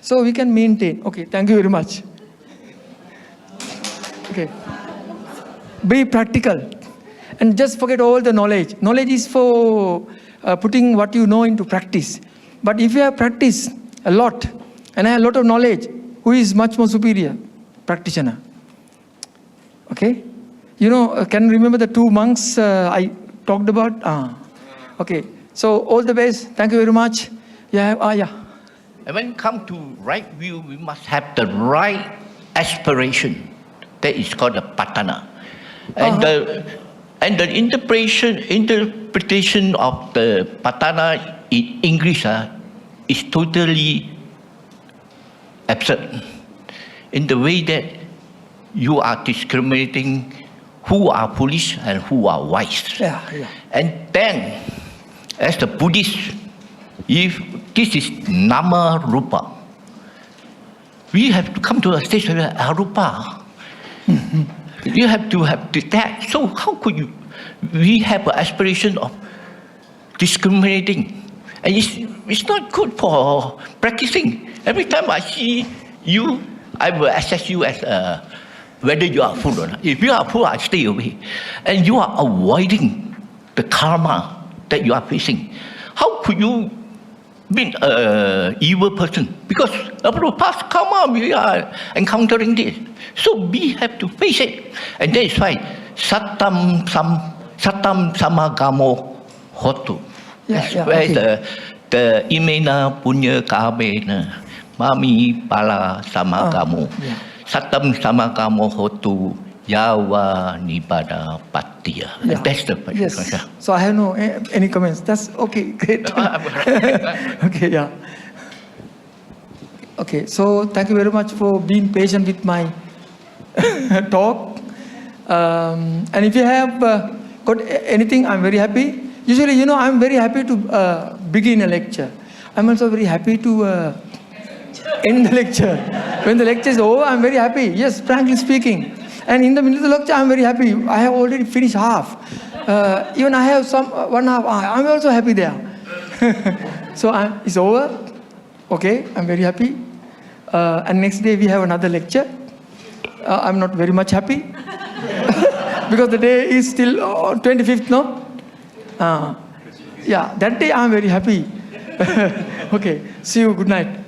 So we can maintain. Okay, thank you very much. Okay. Be practical. And just forget all the knowledge. Knowledge is for putting what you know into practice. But if you have practiced a lot, and have a lot of knowledge, who is much more superior? Practitioner. Okay? You know, can you remember the two monks I talked about? Okay. So all the best. Thank you very much. Yeah. And when it comes to right view, we must have the right aspiration. That is called the patana. And the interpretation of the patana in English is totally absurd. In the way that you are discriminating who are foolish and who are wise. Yeah. And then, as the Buddhist, if this is nama rupa, we have to come to a stage where arupa. You have to have that. So how could you? We have an aspiration of discriminating, and it's not good for practicing. Every time I see you, I will assess you as whether you are full or not. If you are full, I stay away, and you are avoiding the karma that you are facing. How could you be an evil person? Because of the past karma, we are encountering this. So we have to face it. And that is why satam samagamo hotu. That's where the imena punya kabena mami pala samagamo. Satam samagamo hotu yawa nipada patiya. Yeah. That's the Yes. So I have no any comments. That's okay. Great. Okay. Yeah. Okay. So thank you very much for being patient with my talk. And if you have got anything, I'm very happy. Usually, you know, I'm very happy to begin a lecture. I'm also very happy to end the lecture. When the lecture is over, I'm very happy. Yes, frankly speaking. And in the middle of the lecture, I'm very happy. I have already finished half. Even I have some 1/2. I'm also happy there. So it's over. Okay, I'm very happy. And next day we have another lecture. I'm not very much happy because the day is still 25th, no? Yeah, that day I'm very happy. Okay, see you. Good night.